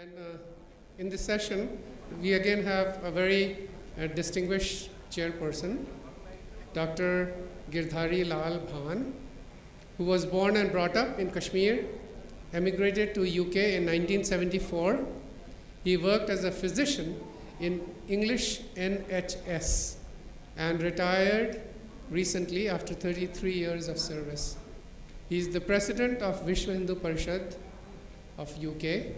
And in this session, we again have a very distinguished chairperson, Dr. Girdhari Lal Bhan, who was born and brought up in Kashmir, emigrated to UK in 1974. He worked as a physician in English NHS and retired recently after 33 years of service. He is the president of Vishwa Hindu Parishad of UK,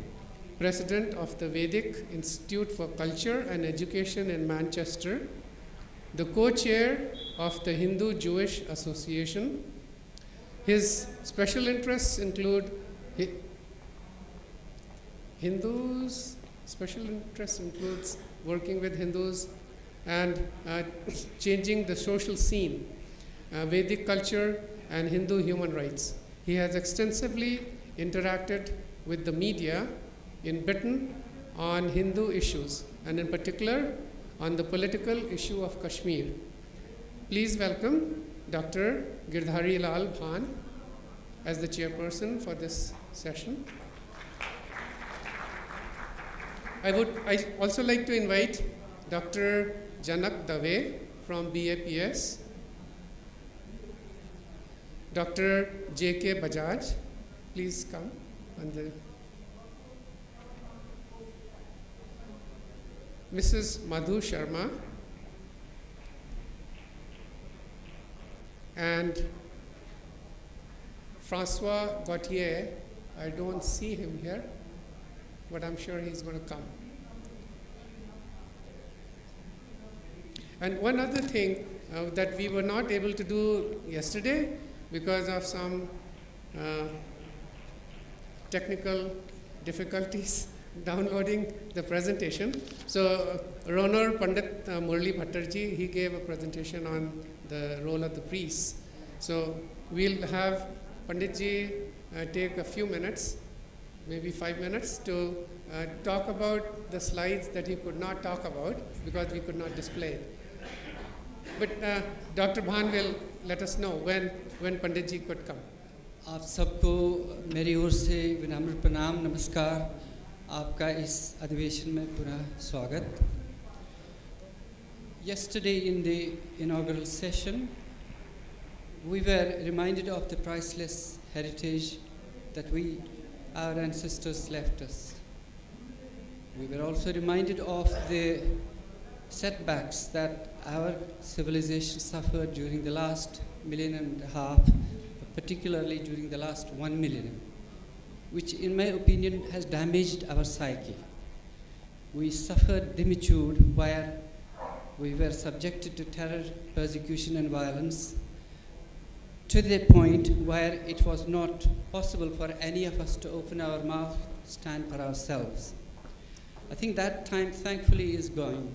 president of the Vedic Institute for Culture and Education in Manchester, the co-chair of the Hindu-Jewish Association. His special interests include special interest includes working with Hindus and changing the social scene, Vedic culture, and Hindu human rights. He has extensively interacted with the media in Britain on Hindu issues, and in particular on the political issue of Kashmir. Please welcome Dr. Girdhari Lal Bhan as the chairperson for this session. I would also like to invite Dr. Janak Dave from BAPS, Dr. J.K. Bajaj, please come. Mrs. Madhu Sharma, and Francois Gauthier. I don't see him here, but I'm sure he's going to come. And one other thing that we were not able to do yesterday because of some technical difficulties downloading the presentation. So Ronor Pandit Murli Bhattarji, he gave a presentation on the role of the priests. So we'll have Panditji take a few minutes, maybe 5 minutes, to talk about the slides that he could not talk about because we could not display it. But Dr. Bhan will let us know when Panditji could come. आप सबको मेरी ओर से विनम्र प्रणाम नमस्कार आपका इस अधिवेशन में पुनः स्वागत. Yesterday in the inaugural session we were reminded of the priceless heritage that our ancestors left us. We were also reminded of the setbacks that our civilization suffered during the last 1.5 million, particularly during the last 1 millennium, which in my opinion has damaged our psyche. We suffered demitude where we were subjected to terror, persecution and violence to the point where it was not possible for any of us to open our mouth, stand for ourselves. I think that time thankfully is going.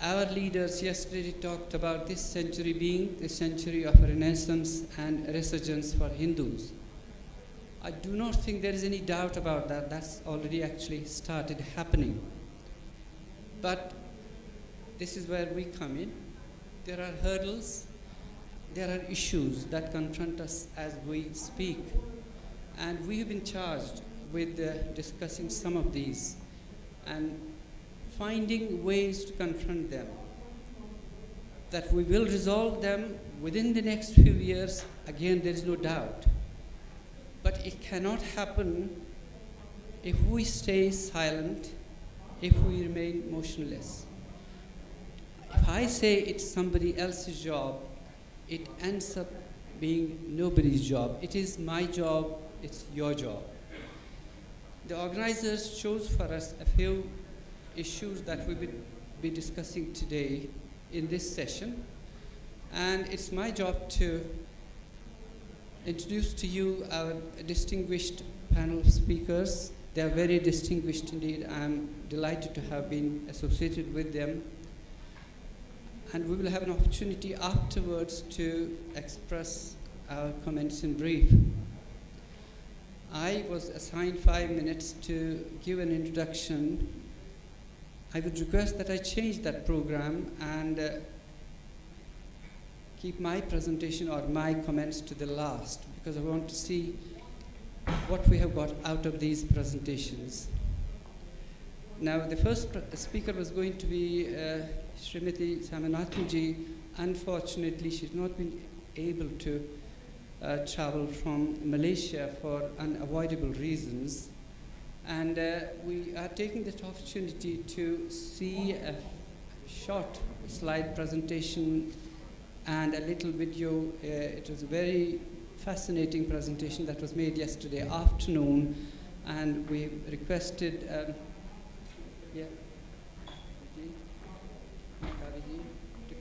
Our leaders yesterday talked about this century being the century of renaissance and resurgence for Hindus. I do not think there is any doubt about that. That's already actually started happening. But this is where we come in. There are hurdles, there are issues that confront us as we speak. And we have been charged with discussing some of these and finding ways to confront them. That we will resolve them within the next few years, again, there is no doubt. But it cannot happen if we stay silent, if we remain motionless. If I say it's somebody else's job, it ends up being nobody's job. It is my job, it's your job. The organizers chose for us a few issues that we will be discussing today in this session, and it's my job to introduce to you our distinguished panel of speakers. They are very distinguished indeed. I'm delighted to have been associated with them, and we will have an opportunity afterwards to express our comments in brief. I was assigned 5 minutes to give an introduction. I would request that I change that program and keep my presentation or my comments to the last, because I want to see what we have got out of these presentations. Now, the first speaker was going to be Srimati Samanathanji. Unfortunately, she's not been able to travel from Malaysia for unavoidable reasons. And we are taking this opportunity to see a short slide presentation and a little video. It was a very fascinating presentation that was made yesterday afternoon, and we requested to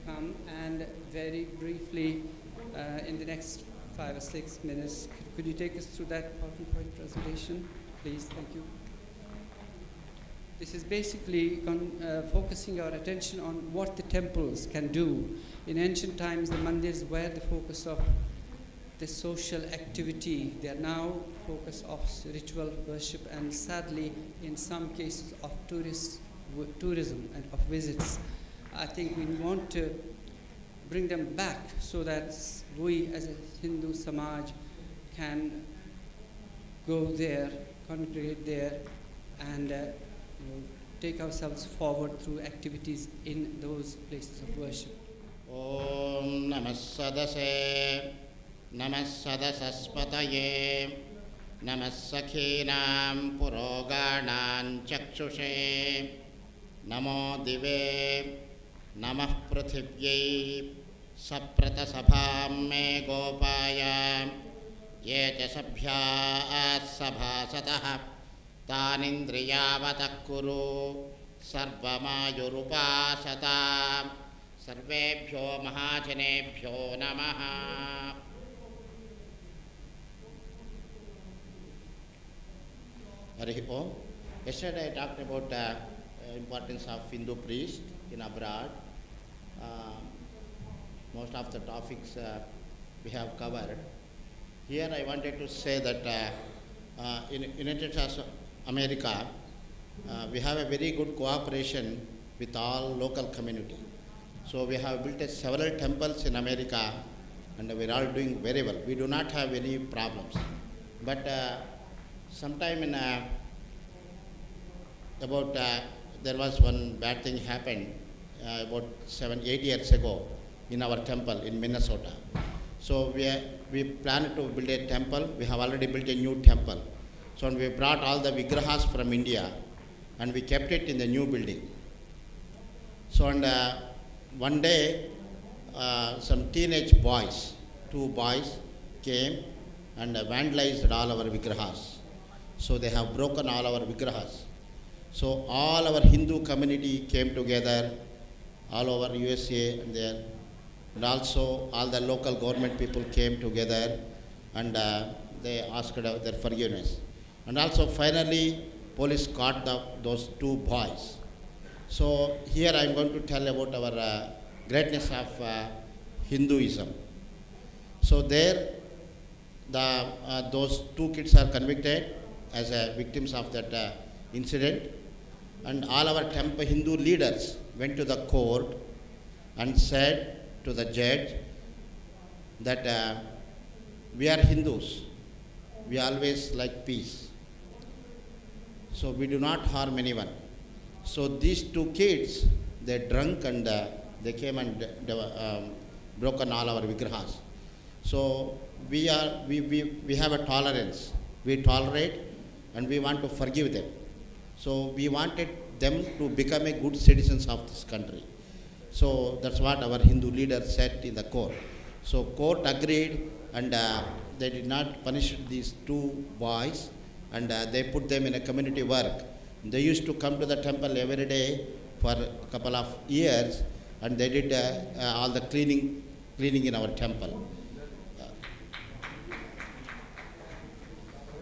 come and very briefly in the next 5 or 6 minutes, could you take us through that PowerPoint presentation, please? Thank you. This is basically focusing our attention on what the temples can do. In ancient times, the mandirs were the focus of the social activity. They are now focus of ritual worship and, sadly, in some cases, of tourism and of visits. I think we want to bring them back so that we as a Hindu Samaj can go there, congregate there, and take ourselves forward through activities in those places of worship. Om Namah Sadase, Namah Sadasaspataye, Namah Sakhinam Puroganan Chakshushe, Namo Dive, Namah Prithivye, Saprata Sabham Me Gopaya, Ye Sabhya Sabhasataha, Tanindriyavatak Kuru, Sarvamayurupasata, Sarvebhyo Mahajanebhyo Namaha. Harihi Om. Yesterday I talked about the importance of Hindu priest in abroad. Most of the topics we have covered. Here I wanted to say that in United States of America, we have a very good cooperation with all local community. So we have built several temples in America, and we are all doing very well. We do not have any problems. But sometime in there was one bad thing happened about 7-8 years ago in our temple in Minnesota. So we planned to build a temple. We have already built a new temple. So we brought all the vigrahas from India and we kept it in the new building. So one day some teenage boys, 2 boys came and vandalized all our vigrahas. So they have broken all our vigrahas. So all our Hindu community came together all over USA and there. And also all the local government people came together and they asked their forgiveness. And also finally police caught those 2 boys. So here I am going to tell about our greatness of Hinduism. So there those 2 kids are convicted as victims of that incident, and all our Hindu leaders went to the court and said to the judge that we are Hindus, we always like peace, so we do not harm anyone. So these 2 kids, they drunk and they came and broken all our vigrahas. So we have a tolerance, we tolerate and we want to forgive them. So we wanted them to become a good citizens of this country. So that's what our Hindu leader said in the court. So court agreed and they did not punish these 2 boys and they put them in a community work. They used to come to the temple every day for a couple of years and they did all the cleaning in our temple.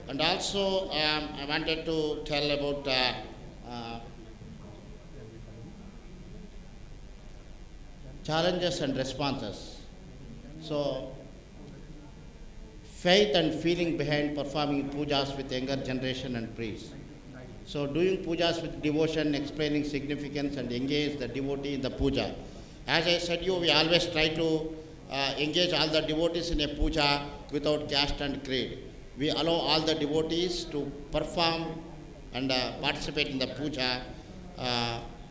And also I wanted to tell about challenges and responses. So faith and feeling behind performing pujas with younger generation and priests. So doing pujas with devotion, explaining significance and engage the devotee in the puja. As I said we always try to engage all the devotees in a puja without caste and creed. we allow all the devotees to perform and participate in the puja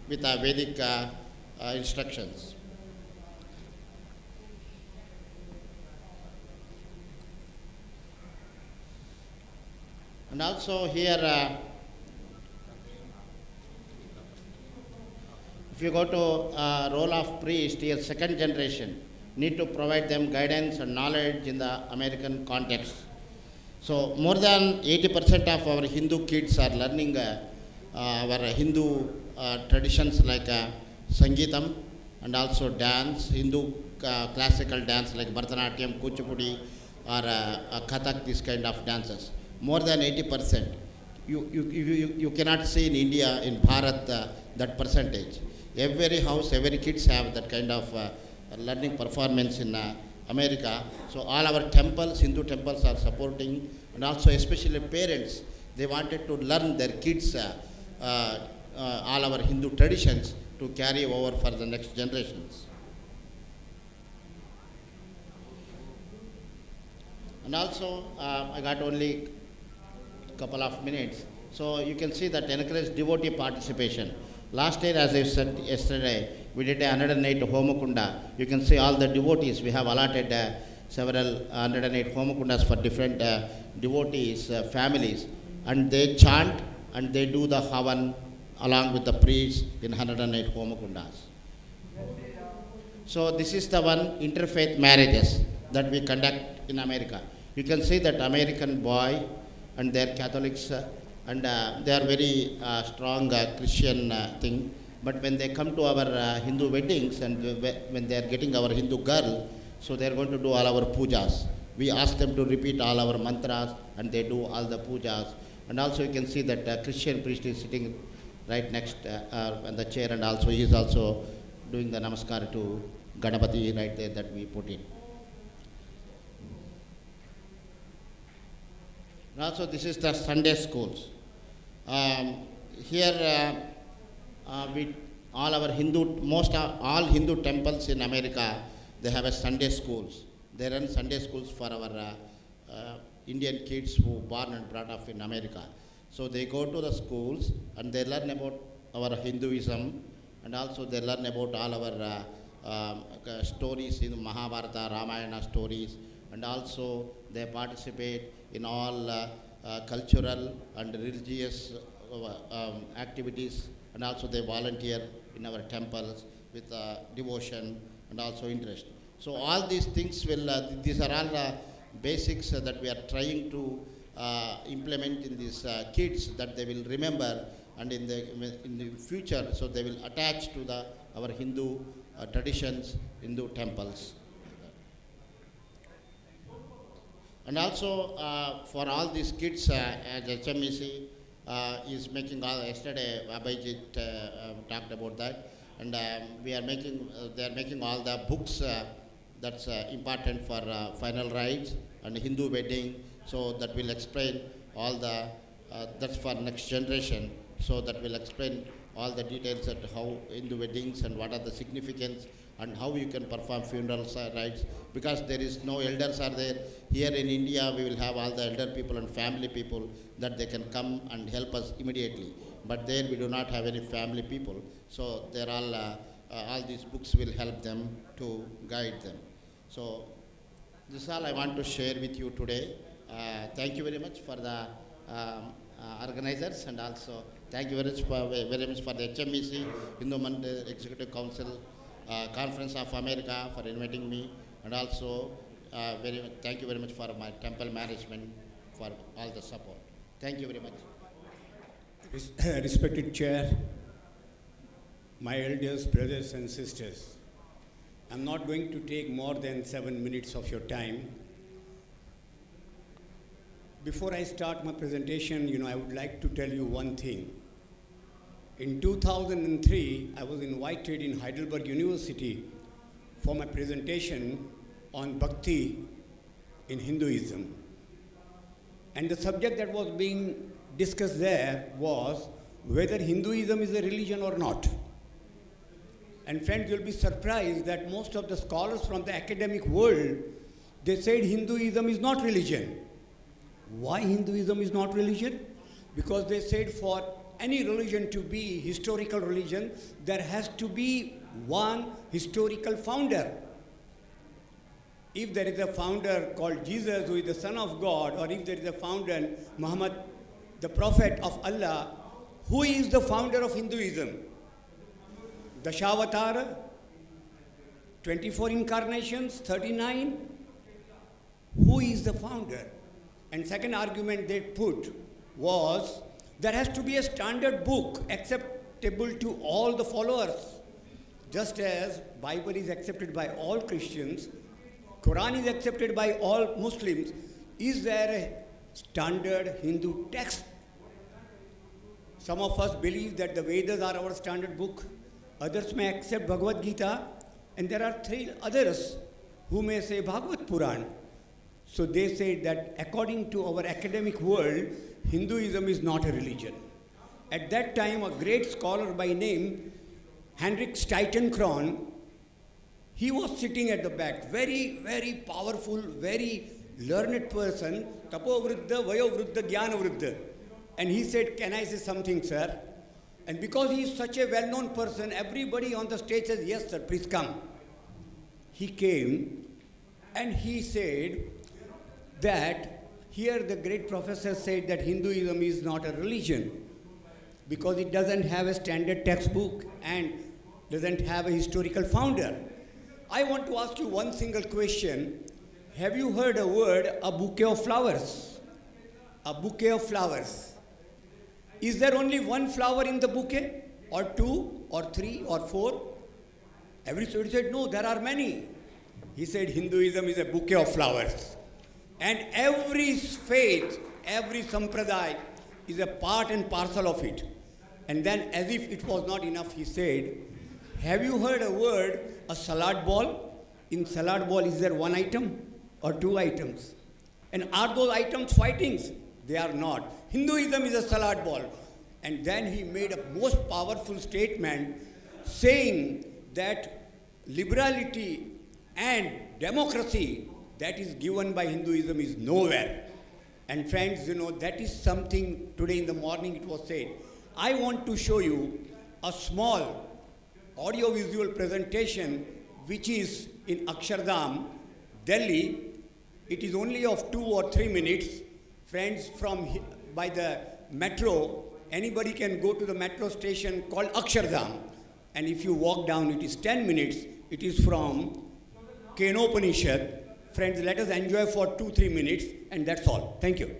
with Vedic instructions. And also here, if you go to role of priest, here second generation, need to provide them guidance and knowledge in the American context. So more than 80% of our Hindu kids are learning our Hindu traditions like Sangeetam and also dance, Hindu classical dance like Bharatanatyam, Kuchipudi or Kathak, this kind of dances. More than 80%. You cannot see in India, in Bharat, that percentage. Every house, every kids have that kind of learning performance in America. So all our temples, Hindu temples are supporting, and also especially parents, they wanted to learn their kids all our Hindu traditions to carry over for the next generations. And also, I got only a couple of minutes. So you can see that encourage devotee participation. Last year, as I said yesterday, we did 108 Homakunda. You can see all the devotees. We have allotted several 108 Homakundas for different devotees, families. And they chant and they do the Havan along with the priests in 108 Homakundas. So this is the one interfaith marriages that we conduct in America. You can see that American boy and their Catholics and they are very strong Christian thing. But when they come to our Hindu weddings and when they are getting our Hindu girl, so they are going to do all our pujas. We ask them to repeat all our mantras and they do all the pujas. And also you can see that Christian priest is sitting right next on the chair, and also he is also doing the namaskar to Ganapati right there that we put in. And also this is the Sunday schools. Here we all our Hindu, all Hindu temples in America, they have a Sunday schools. They run Sunday schools for our Indian kids who born and brought up in America. So they go to the schools and they learn about our Hinduism, and also they learn about all our stories in Mahabharata, Ramayana stories, and also they participate in all cultural and religious activities, and also they volunteer in our temples with devotion and also interest. So all these things will, these are all basics that we are trying to implement in these kids, that they will remember, and in the future, so they will attach to our Hindu traditions, Hindu temples. And also for all these kids, as HMEC is making all, yesterday Abhijit talked about that, and we are making, they are making all the books that's important for final rites and Hindu wedding, so that will explain all the, that's for next generation, so that will explain all the details at how Hindu weddings and what are the significance and how you can perform funeral rites, because there is no elders are there. Here in India, we will have all the elder people and family people that they can come and help us immediately. But there we do not have any family people. So there are all these books will help them to guide them. So this is all I want to share with you today. Thank you very much for the organizers, and also thank you very much for the HMEC, Hindu Mandir Executive Council, Conference of America for inviting me, and also thank you very much for my temple management for all the support. Thank you very much. Respected Chair, my elders, brothers and sisters, I'm not going to take more than 7 minutes of your time. Before I start my presentation, I would like to tell you one thing. In 2003, I was invited in Heidelberg University for my presentation on Bhakti in Hinduism. And the subject that was being discussed there was whether Hinduism is a religion or not. And friends, you'll be surprised that most of the scholars from the academic world, they said Hinduism is not religion. Why Hinduism is not religion? Because they said for any religion to be historical religion, there has to be one historical founder. If there is a founder called Jesus, who is the Son of God, or if there is a founder, Muhammad, the Prophet of Allah, who is the founder of Hinduism? Dashavatara, 24 incarnations, 39. Who is the founder? And second argument they put was, there has to be a standard book acceptable to all the followers. Just as Bible is accepted by all Christians, Quran is accepted by all Muslims, is there a standard Hindu text? Some of us believe that the Vedas are our standard book. Others may accept Bhagavad Gita, and there are 3 others who may say Bhagavad Puran. So they say that according to our academic world, Hinduism is not a religion. At that time, a great scholar by name Henrik Steitenkron, he was sitting at the back, very, very powerful, very learned person, Tapo Vriddha, Vayo Vriddha, Jnana Vriddha. And he said, can I say something, sir? And because he is such a well-known person, everybody on the stage says, yes, sir, please come. He came and he said that here the great professor said that Hinduism is not a religion because it doesn't have a standard textbook and doesn't have a historical founder. I want to ask you one single question. Have you heard a word, a bouquet of flowers? A bouquet of flowers. Is there only one flower in the bouquet? Or 2, or 3, or 4? Every student said, no, there are many. He said, Hinduism is a bouquet of flowers. And every faith, every sampradaya is a part and parcel of it. And then, as if it was not enough, he said, have you heard a word, a salad ball? In salad ball, is there 1 item or 2 items? And are those items fightings? They are not. Hinduism is a salad ball. And then he made a most powerful statement saying that liberality and democracy that is given by Hinduism is nowhere. And friends, you know, that is something today in the morning it was said. I want to show you a small audio-visual presentation which is in Akshardham, Delhi. It is only of 2 or 3 minutes. Friends, by the metro, anybody can go to the metro station called Akshardham. And if you walk down, it is 10 minutes. It is from Kenopanishad. Friends, let us enjoy for 2-3 minutes, and that's all. Thank you.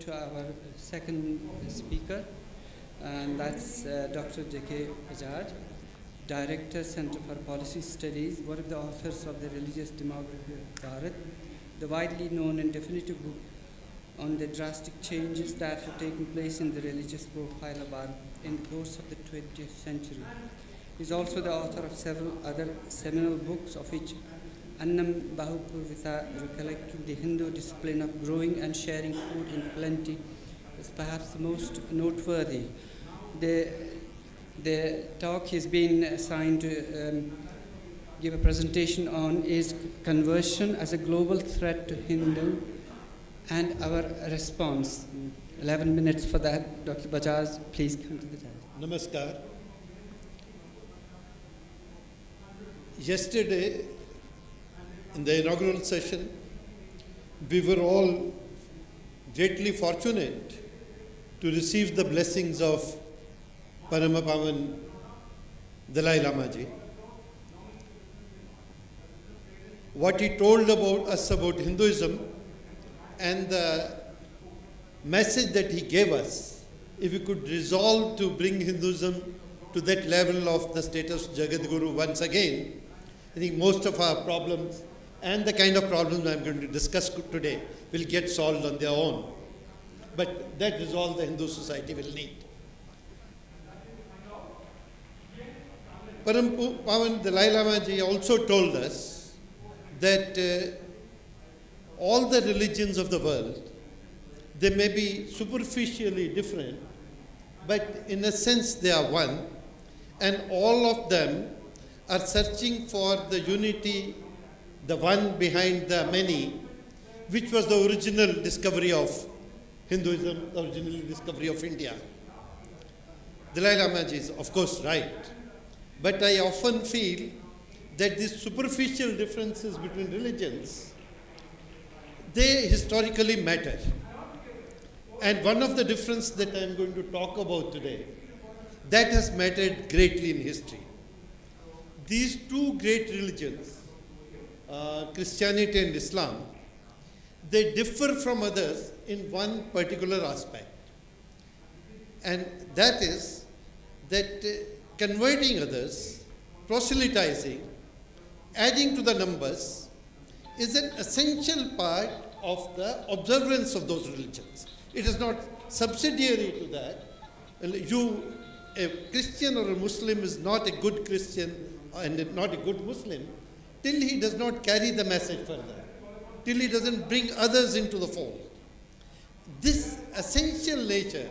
To our second speaker, and that's Dr. J.K. Bajaj, Director, Center for Policy Studies, one of the authors of the Religious Demography of Bharat, the widely known and definitive book on the drastic changes that have taken place in the religious profile of Bharat in the course of the 20th century. He is also the author of several other seminal books, of which Annam Bahupurvita, recollecting the Hindu discipline of growing and sharing food in plenty, is perhaps the most noteworthy. The talk has been assigned to give a presentation on is conversion as a global threat to Hindu and our response. 11 minutes for that. Dr. Bajaj, please come to the dais. Namaskar. Yesterday, in the inaugural session, we were all greatly fortunate to receive the blessings of Paramapavan Dalai Lama ji. What he told about us about Hinduism and the message that he gave us, if we could resolve to bring Hinduism to that level of the status of Jagadguru once again, I think most of our problems and the kind of problems I'm going to discuss today will get solved on their own. But that resolve the Hindu society will need. Pavan Dalai Lama ji also told us that all the religions of the world, they may be superficially different, but in a sense they are one, and all of them are searching for the unity, the one behind the many, which was the original discovery of Hinduism, the original discovery of India. Dalai Lama ji is of course right, but I often feel that these superficial differences between religions, they historically matter. And one of the differences that I am going to talk about today, that has mattered greatly in history. These two great religions, Christianity and Islam, they differ from others in one particular aspect. And that is that converting others, proselytizing, adding to the numbers is an essential part of the observance of those religions. It is not subsidiary to that. A Christian or a Muslim is not a good Christian and not a good Muslim till he does not carry the message further, till he doesn't bring others into the fold. This essential nature,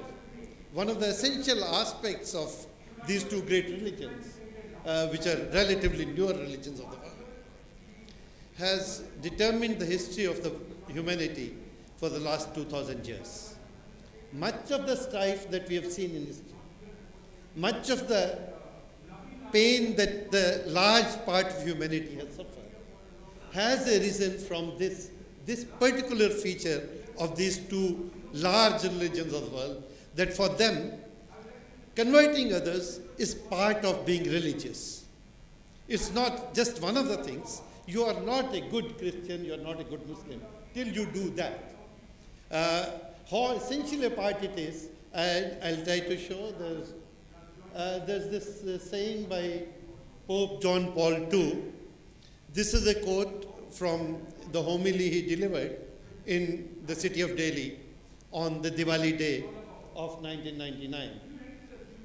one of the essential aspects of these two great religions, which are relatively newer religions of the world, has determined the history of the humanity for the last 2,000 years. Much of the strife that we have seen in history, much of the pain that the large part of humanity has suffered, has arisen from this particular feature of these two large religions of the world, that for them, converting others is part of being religious. It's not just one of the things. You are not a good Christian, you are not a good Muslim till you do that. How essential a part it is, I'll try to show. There's this saying by Pope John Paul II. This is a quote from the homily he delivered in the city of Delhi on the Diwali day of 1999.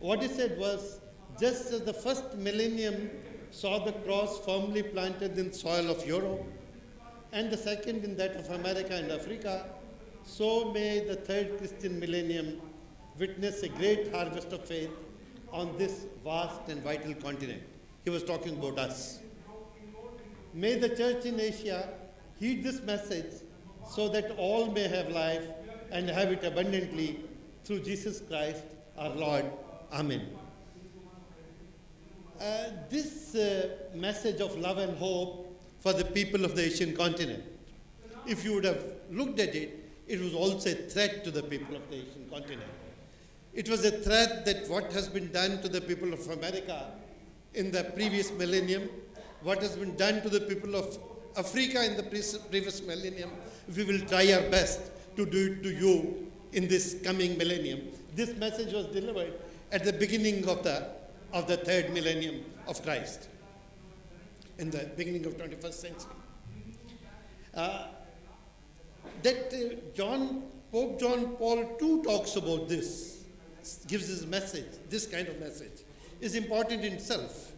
What he said was, just as the first millennium saw the cross firmly planted in soil of Europe, and the second in that of America and Africa, so may the third Christian millennium witness a great harvest of faith on this vast and vital continent. He was talking about us. May the church in Asia heed this message so that all may have life and have it abundantly through Jesus Christ our Lord. Amen. This message of love and hope for the people of the Asian continent, if you would have looked at it, it was also a threat to the people of the Asian continent. It was a threat that what has been done to the people of America in the previous millennium, what has been done to the people of Africa in the previous millennium, we will try our best to do it to you in this coming millennium. This message was delivered at the beginning of the third millennium of Christ, in the beginning of 21st century. Pope John Paul II talks about this, gives his message, this kind of message, is important in itself.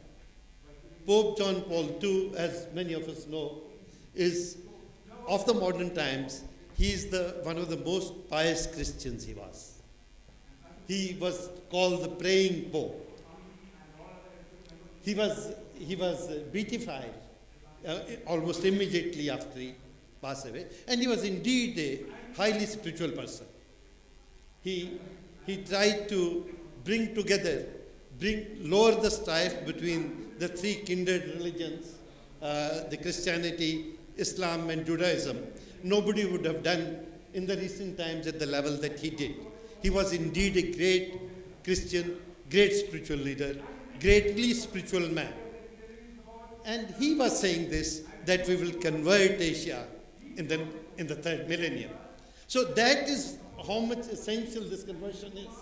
Pope John Paul II, as many of us know, is of the modern times, he is one of the most pious Christians he was. He was called the praying Pope. He was beatified almost immediately after he passed away, and he was indeed a highly spiritual person. He tried to lower the strife between the three kindred religions, the Christianity, Islam, and Judaism. Nobody would have done in the recent times at the level that he did. He was indeed a great Christian, great spiritual leader, greatly spiritual man. And he was saying this, that we will convert Asia in the third millennium. So that is how much essential this conversion is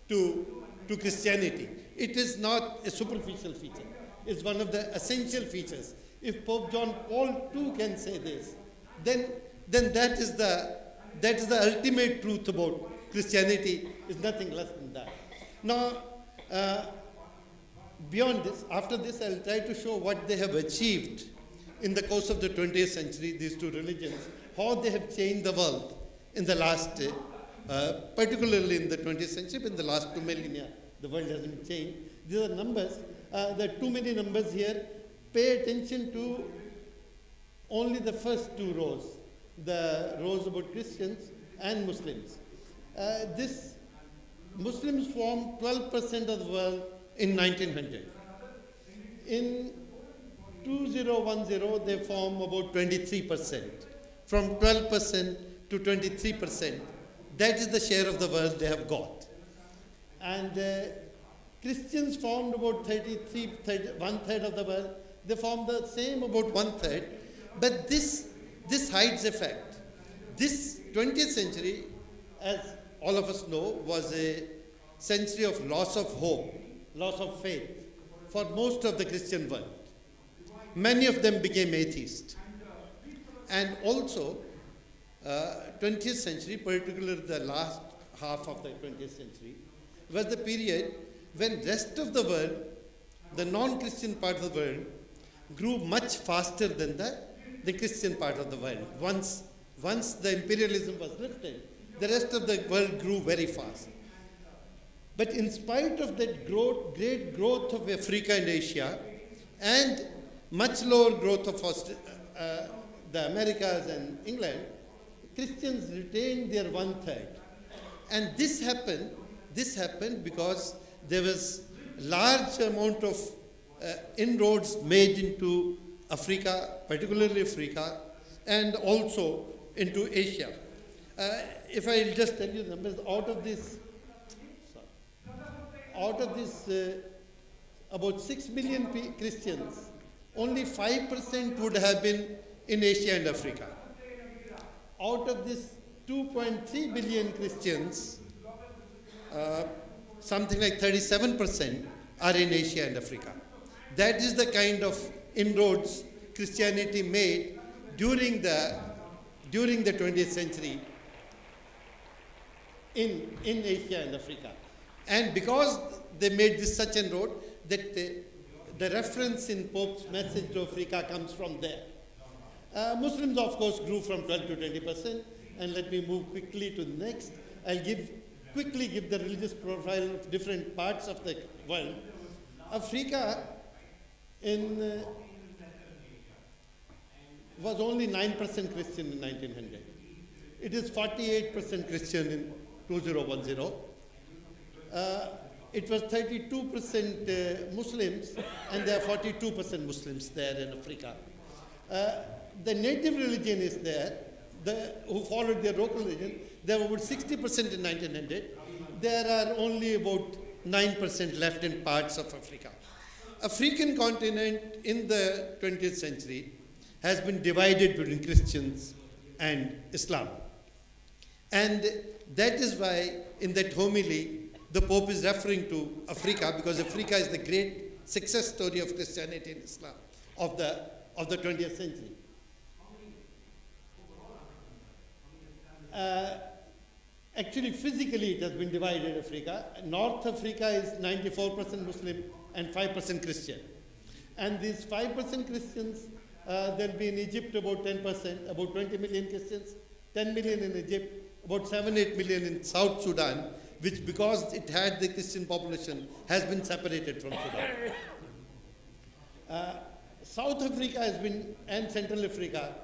to Christianity. It is not a superficial feature. It's one of the essential features. If Pope John Paul II can say this, then that is the ultimate truth about Christianity, is nothing less than that. Now, beyond this, after this, I'll try to show what they have achieved in the course of the 20th century, these two religions, how they have changed the world in the last, particularly in the 20th century, in the last 2 millennia, the world hasn't changed. These are numbers. There are too many numbers here. Pay attention to only the first two rows, the rows about Christians and Muslims. This Muslims formed 12% of the world in 1900. In 2010, they form about 23%. From 12% to 23%, that is the share of the world they have got. And Christians formed about 1/3 of the world. They formed the same, about 1/3. But this hides a fact. This 20th century, as all of us know, was a century of loss of hope, loss of faith for most of the Christian world. Many of them became atheists. And also, 20th century, particularly the last half of the 20th century, was the period when rest of the world, the non-Christian part of the world, grew much faster than the Christian part of the world. Once the imperialism was lifted, the rest of the world grew very fast. But in spite of that great growth of Africa and Asia, and much lower growth of the Americas and England, Christians retained their 1/3. And this happened because there was large amount of inroads made into Africa, particularly Africa, and also into Asia. If I'll just tell you the numbers, out of this about 6 million Christians, only 5% would have been in Asia and Africa. Out of this 2.3 billion Christians, something like 37% are in Asia and Africa. That is the kind of inroads Christianity made during the 20th century in Asia and Africa. And because they made this such inroad, that the reference in Pope's message to Africa comes from there. Muslims, of course, grew from 12 to 20%. And let me move quickly to the next. I'll quickly give the religious profile of different parts of the world. Africa was only 9% Christian in 1900. It is 48% Christian in 2010. It was 32% Muslims, and there are 42% Muslims there in Africa. The native religion is there, who followed their local religion. There were about 60% in 1900. There are only about 9% left in parts of Africa. African continent in the 20th century has been divided between Christians and Islam. And that is why in that homily, the Pope is referring to Africa, because Africa is the great success story of Christianity and Islam of the 20th century. Actually, physically, it has been divided, Africa. North Africa is 94% Muslim and 5% Christian. And these 5% Christians, there'll be in Egypt about 10%, about 20 million Christians, 10 million in Egypt, about 7-8 million in South Sudan, which, because it had the Christian population, has been separated from Sudan. South Africa has been, and Central Africa,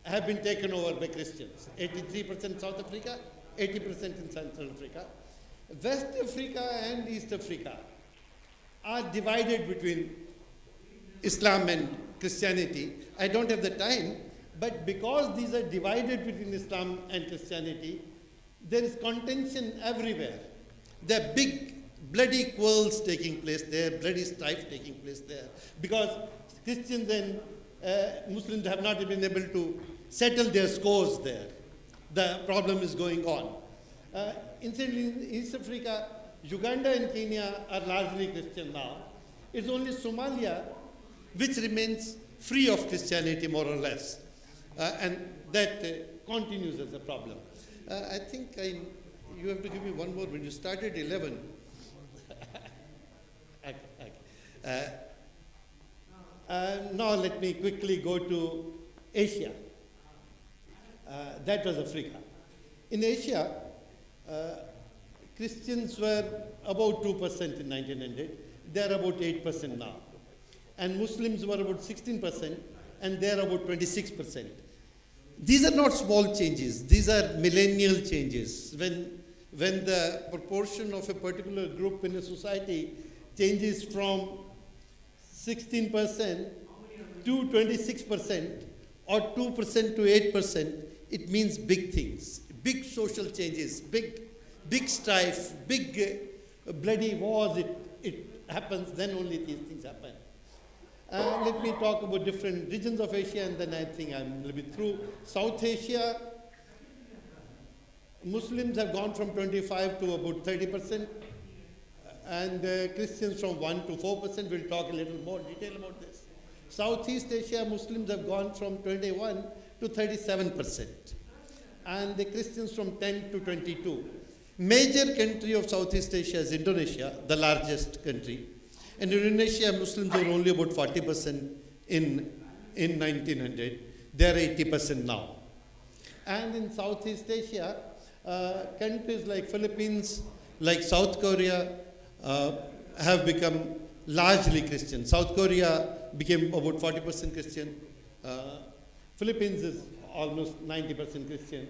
have been taken over by Christians. 83% South Africa, 80% in Central Africa. West Africa and East Africa are divided between Islam and Christianity. I don't have the time, but because these are divided between Islam and Christianity, there is contention everywhere. There are bloody quarrels taking place there, bloody strife taking place there, because Christians and Muslims have not been able to settle their scores there. The problem is going on. Incidentally, in East Africa, Uganda and Kenya are largely Christian now. It's only Somalia which remains free of Christianity, more or less. And that continues as a problem. I think you have to give me one more. When you started 11, okay. Now let me quickly go to Asia. That was Africa. In Asia, Christians were about 2% in 1900. They are about 8% now. And Muslims were about 16%, and they are about 26%. These are not small changes. These are millennial changes. When the proportion of a particular group in a society changes from 16% to 26% or 2% to 8%, it means big things, big social changes, big strife, big bloody wars. It happens, then only these things happen. Let me talk about different regions of Asia, and then I think I'm a little bit through. South Asia, Muslims have gone from 25 to about 30%, and Christians from 1 to 4%. We'll talk a little more detail about this. Southeast Asia, Muslims have gone from 21 to 37%, and the Christians from 10 to 22. Major country of Southeast Asia is Indonesia, the largest country. In Indonesia, Muslims were only about 40% in 1900. They are 80% now. And in Southeast Asia, countries like Philippines, like South Korea, have become largely Christian. South Korea became about 40% Christian. Philippines is almost 90% Christian.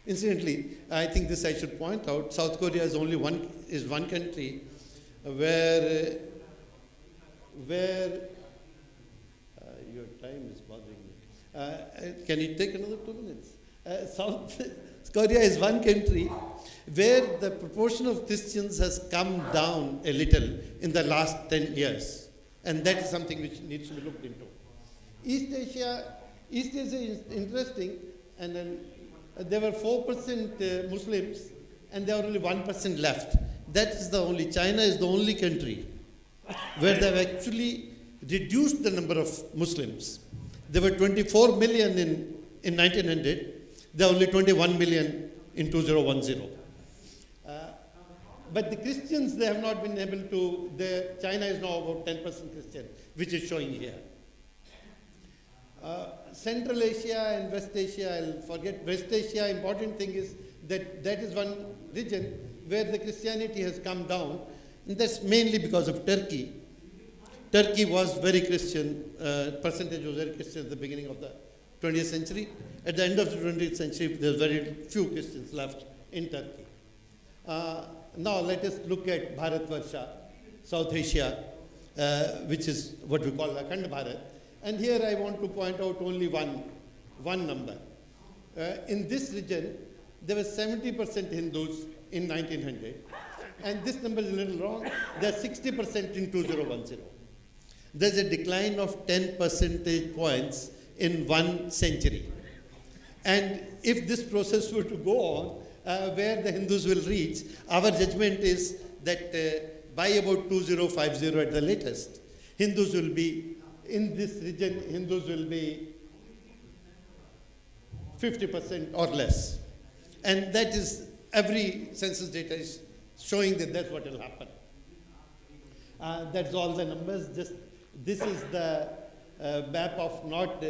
Incidentally, I think this I should point out, South Korea is only one country where your time is bothering me. Can you take another 2 minutes? South Korea is one country where the proportion of Christians has come down a little in the last 10 years. And that is something which needs to be looked into. East Asia is interesting, and then there were 4% Muslims, and there are only 1% left. That is China is the only country where they have actually reduced the number of Muslims. There were 24 million in 1900. There are only 21 million in 2010. But the Christians, they have not been able to, China is now about 10% Christian, which is showing here. Central Asia and West Asia, I'll forget. West Asia, important thing is that is one region where the Christianity has come down, and that's mainly because of Turkey. Turkey was very Christian, percentage was very Christian at the beginning of the 20th century. At the end of the 20th century, there's very few Christians left in Turkey. Now let us look at Bharatvarsha, South Asia, which is what we call Akhand Bharat. And here I want to point out only one number. In this region, there were 70% Hindus in 1900. And this number is a little wrong. There are 60% in 2010. There's a decline of 10 percentage points in 1 century. And if this process were to go on, where the Hindus will reach, our judgment is that by about 2050 at the latest, Hindus will be, in this region, Hindus will be 50% or less. And that is, every census data is showing that that's what will happen. That's all the numbers. This is the map of not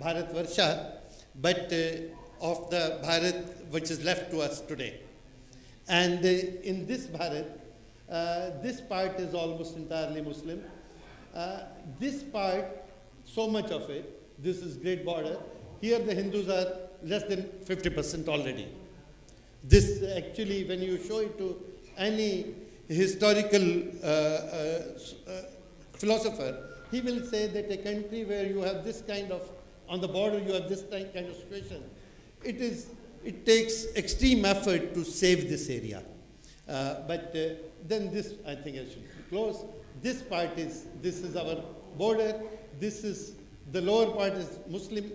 Bharatvarsha, but of the Bharat which is left to us today. And in this Bharat, this part is almost entirely Muslim. This part, so much of it, this is Great Border. Here the Hindus are less than 50% already. This actually, when you show it to any historical philosopher, he will say that a country where you have this kind of, on the border you have this kind of situation, it takes extreme effort to save this area. Then this, I think I should close. This is our border. This is, the lower part is Muslim,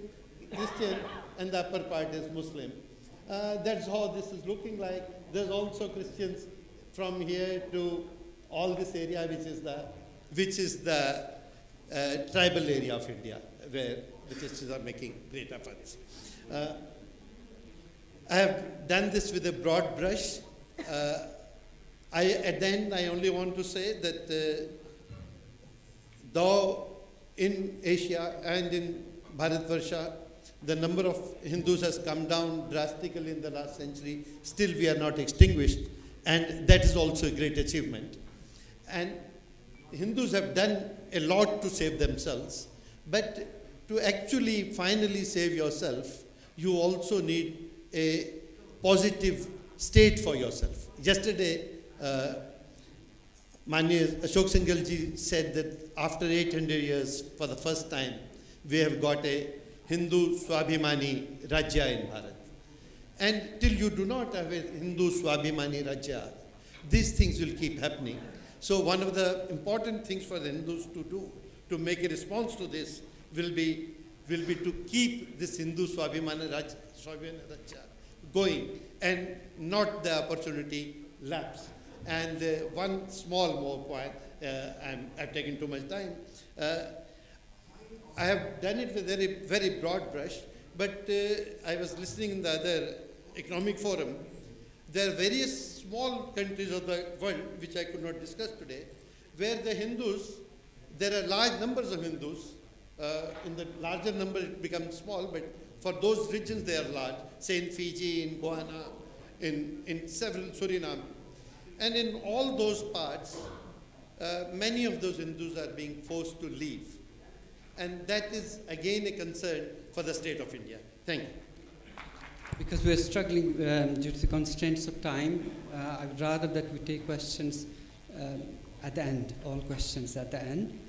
Christian, and the upper part is Muslim. That's how this is looking like. There's also Christians from here to all this area, which is the tribal area of India, where the Christians are making great efforts. I have done this with a broad brush. At the end, I only want to say that though in Asia and in Bharatvarsha, the number of Hindus has come down drastically in the last century, still we are not extinguished, and that is also a great achievement. And Hindus have done a lot to save themselves, but to actually finally save yourself, you also need a positive state for yourself. Yesterday, Manya Ashok Singhal ji said that after 800 years, for the first time, we have got a Hindu Swabhimani Rajya in Bharat. And till you do not have a Hindu Swabhimani Rajya, these things will keep happening. So one of the important things for the Hindus to do, to make a response to this, will be to keep this Hindu Swabhimani Rajya going and not the opportunity lapse. And one small more point, I've taken too much time. I have done it with a very broad brush, but I was listening in the other economic forum. There are various small countries of the world, which I could not discuss today, where the Hindus, there are large numbers of Hindus. In the larger number it becomes small, but for those regions they are large, say in Fiji, in Guyana, in several, Suriname. And in all those parts, many of those Hindus are being forced to leave. And that is again a concern for the state of India. Thank you. Because we're struggling due to the constraints of time, I would rather that we take questions at the end, all questions at the end.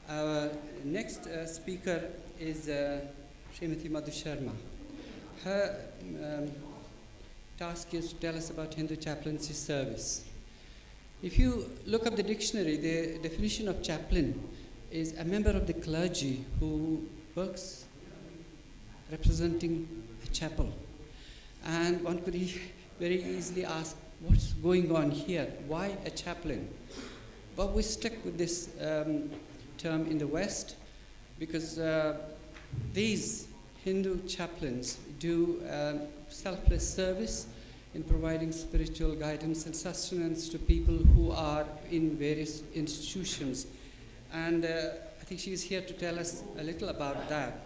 Our next speaker is Srimati Madhu Sharma. Her task is to tell us about Hindu chaplaincy service. If you look up the dictionary, the definition of chaplain is a member of the clergy who works representing a chapel. And one could very easily ask, what's going on here? Why a chaplain? But we stuck with this term in the West because these Hindu chaplains do selfless service in providing spiritual guidance and sustenance to people who are in various institutions. And I think she is here to tell us a little about that.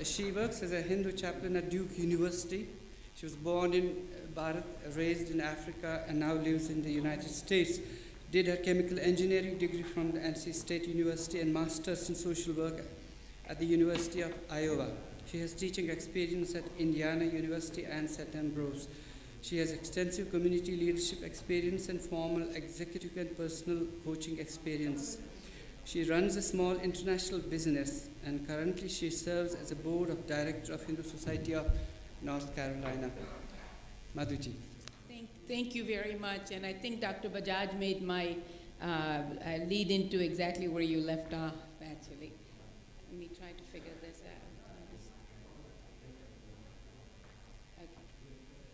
She works as a Hindu chaplain at Duke University. She was born in Bharat, raised in Africa, and now lives in the United States. Did her chemical engineering degree from the NC State University and master's in social work at the University of Iowa. She has teaching experience at Indiana University and St. Ambrose. She has extensive community leadership experience and formal executive and personal coaching experience. She runs a small international business, and currently she serves as a board of director of Hindu Society of North Carolina. Madhuji. Thank you very much, and I think Dr. Bajaj made my lead into exactly where you left off, actually. Let me try to figure this out.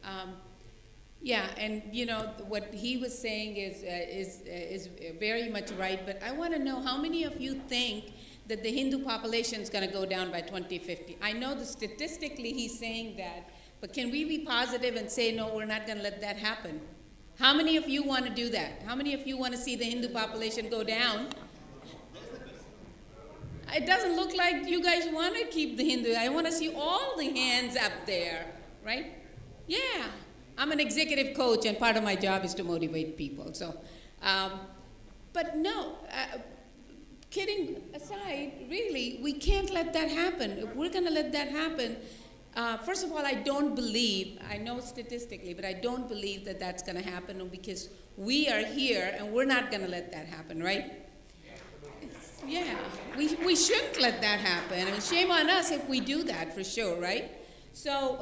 Okay. Yeah, and you know, what he was saying is very much right, but I want to know how many of you think that the Hindu population is going to go down by 2050? I know that statistically he's saying that, but can we be positive and say, no, we're not going to let that happen? How many of you want to do that? How many of you want to see the Hindu population go down? It doesn't look like you guys want to keep the Hindu. I want to see all the hands up there, right? Yeah. I'm an executive coach, and part of my job is to motivate people. So, but no, kidding aside, really, we can't let that happen. If we're going to let that happen, first of all, I don't believe, I know statistically, but I don't believe that that's going to happen because we are here and we're not going to let that happen, right? Yeah, we shouldn't let that happen. I mean, shame on us if we do that, for sure, right? So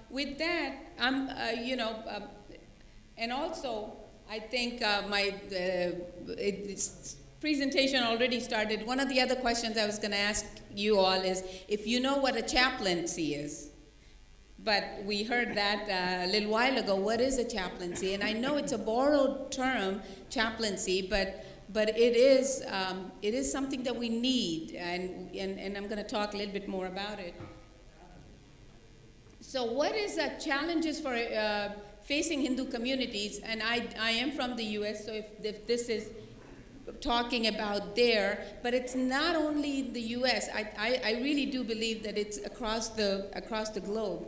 with that, and also I think my presentation already started. One of the other questions I was going to ask you all is if you know what a chaplaincy is. But we heard that a little while ago. What is a chaplaincy? And I know it's a borrowed term, chaplaincy, but it is something that we need, and I'm going to talk a little bit more about it. So what is the challenges for facing Hindu communities? And I am from the U.S., so if this is talking about there, but it's not only in the U.S. I really do believe that it's across the globe.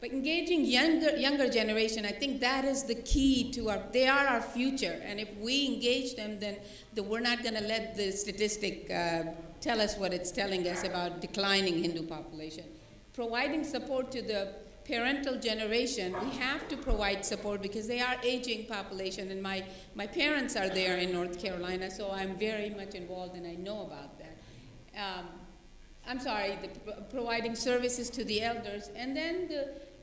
But engaging younger generation, I think that is the key to they are our future. And if we engage them, then we're not going to let the statistic tell us what it's telling us about declining Hindu population. Providing support to the parental generation, we have to provide support because they are aging population. And my parents are there in North Carolina, so I'm very much involved and I know about that. Providing services to the elders. And then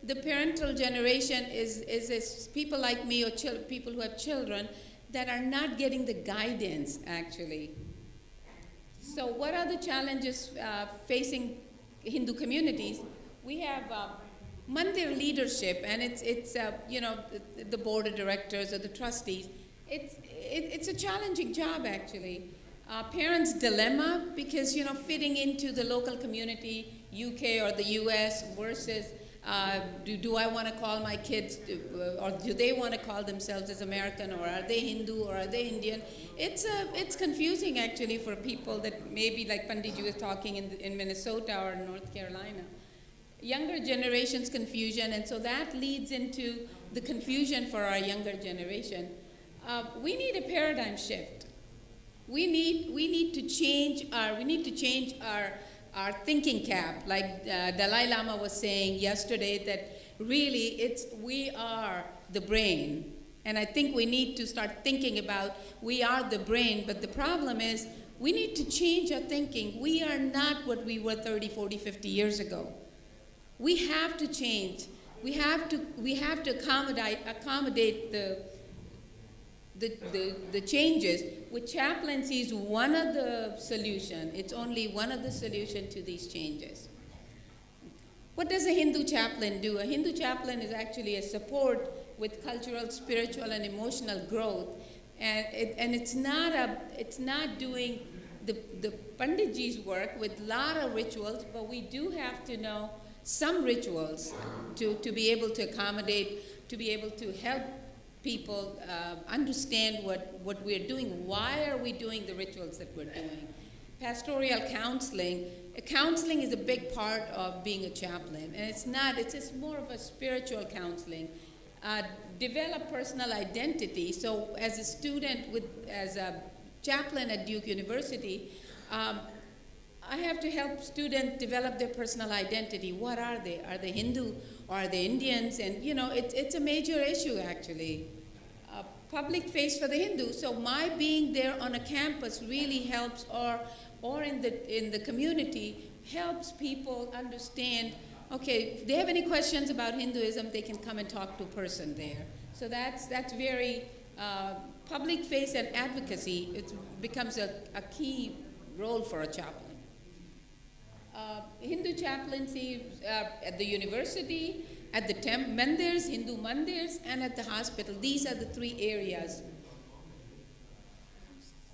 the parental generation is people like me or people who have children that are not getting the guidance, actually. So what are the challenges facing Hindu communities? We have mandir leadership, and it's the board of directors or the trustees. It's a challenging job, actually. Parents' dilemma, because fitting into the local community, UK or the US versus do I want to call my kids, or do they want to call themselves as American, or are they Hindu, or are they Indian? It's confusing, actually, for people that maybe, like Panditji was talking in Minnesota or North Carolina. Younger generation's confusion, and so that leads into the confusion for our younger generation. We need a paradigm shift. We need to change our thinking cap, like Dalai Lama was saying yesterday, that really we are the brain. And I think we need to start thinking about we are the brain, but the problem is we need to change our thinking. We are not what we were 30, 40, 50 years ago. We have to change. We have to accommodate the changes. With chaplaincy is one of the solutions. It's only one of the solutions to these changes. What does a Hindu chaplain do? A Hindu chaplain is actually a support with cultural, spiritual, and emotional growth, and it's not doing the Panditji's work with a lot of rituals, but we do have to know some rituals to be able to accommodate, to be able to help people understand what we're doing. Why are we doing the rituals that we're doing? Pastoral counseling. Counseling is a big part of being a chaplain, and it's just more of a spiritual counseling. Develop personal identity. So as a student, as a chaplain at Duke University, I have to help students develop their personal identity. What are they? Are they Hindu or are they Indians? And it's a major issue, actually. Public face for the Hindu. So my being there on a campus really helps, or in the community, helps people understand. Okay, if they have any questions about Hinduism, they can come and talk to a person there. So that's very public face and advocacy. It becomes a key role for a chaplain. Hindu chaplaincy at the university, at the mandirs, Hindu mandirs, and at the hospital. These are the three areas.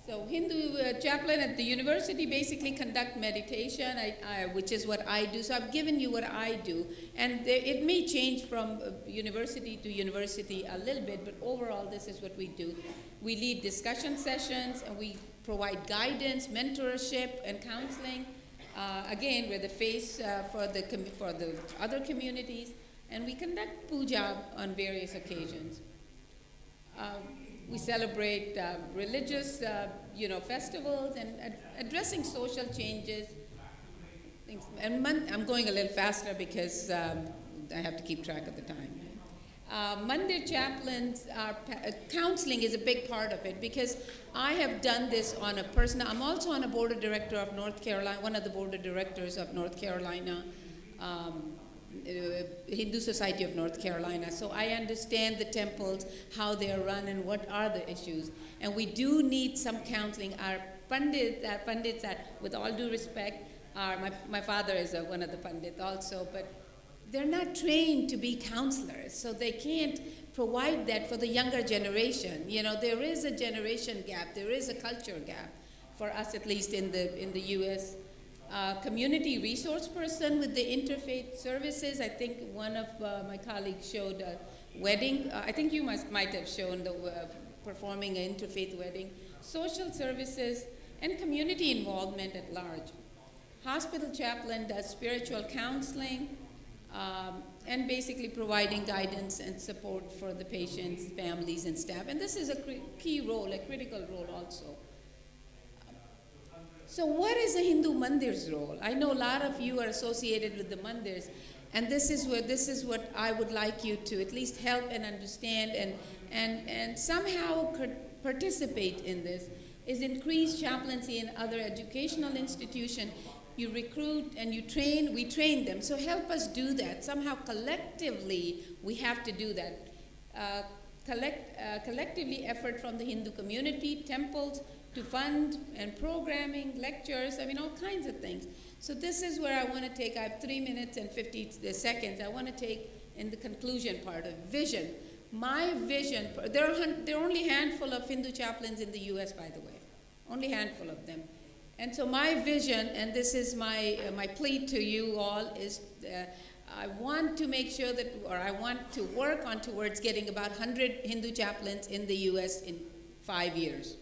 So Hindu chaplain at the university basically conduct meditation, which is what I do. So I've given you what I do. And it may change from university to university a little bit, but overall this is what we do. We lead discussion sessions, and we provide guidance, mentorship, and counseling. Again, we're the face for the other communities, and we conduct puja on various occasions. We celebrate religious, festivals, and addressing social changes. And I'm going a little faster because I have to keep track of the time. Mandir chaplains, counseling is a big part of it, because I have done this on a personal. I'm also on a board of director of North Carolina, one of the board of directors of North Carolina Hindu Society of North Carolina. So I understand the temples, how they are run, and what are the issues. And we do need some counseling. Our pandits are, with all due respect, my father is one of the pandits also, but they're not trained to be counselors, so they can't provide that for the younger generation. You know, there is a generation gap, there is a culture gap, for us at least in the U.S. Community resource person with the interfaith services. I think one of my colleagues showed a wedding. I think you might have shown the performing an interfaith wedding. Social services and community involvement at large. Hospital chaplain does spiritual counseling and basically providing guidance and support for the patients, families, and staff. And this is a key role, a critical role also. So what is the Hindu mandir's role? I know a lot of you are associated with the mandirs, and this is what I would like you to at least help and understand and somehow participate in this, is increase chaplaincy in other educational institutions. You recruit and you train, we train them. So help us do that. Somehow collectively, we have to do that. Collectively effort from the Hindu community, temples, to fund and programming, lectures, I mean, all kinds of things. So this is where I want to take, I have 3 minutes and 50 seconds. I want to take in the conclusion part of vision. My vision, there are only a handful of Hindu chaplains in the US, by the way, only a handful of them. And so my vision, and this is my plea to you all, is I want to make sure that, or I want to work on towards getting about 100 Hindu chaplains in the US in 5 years.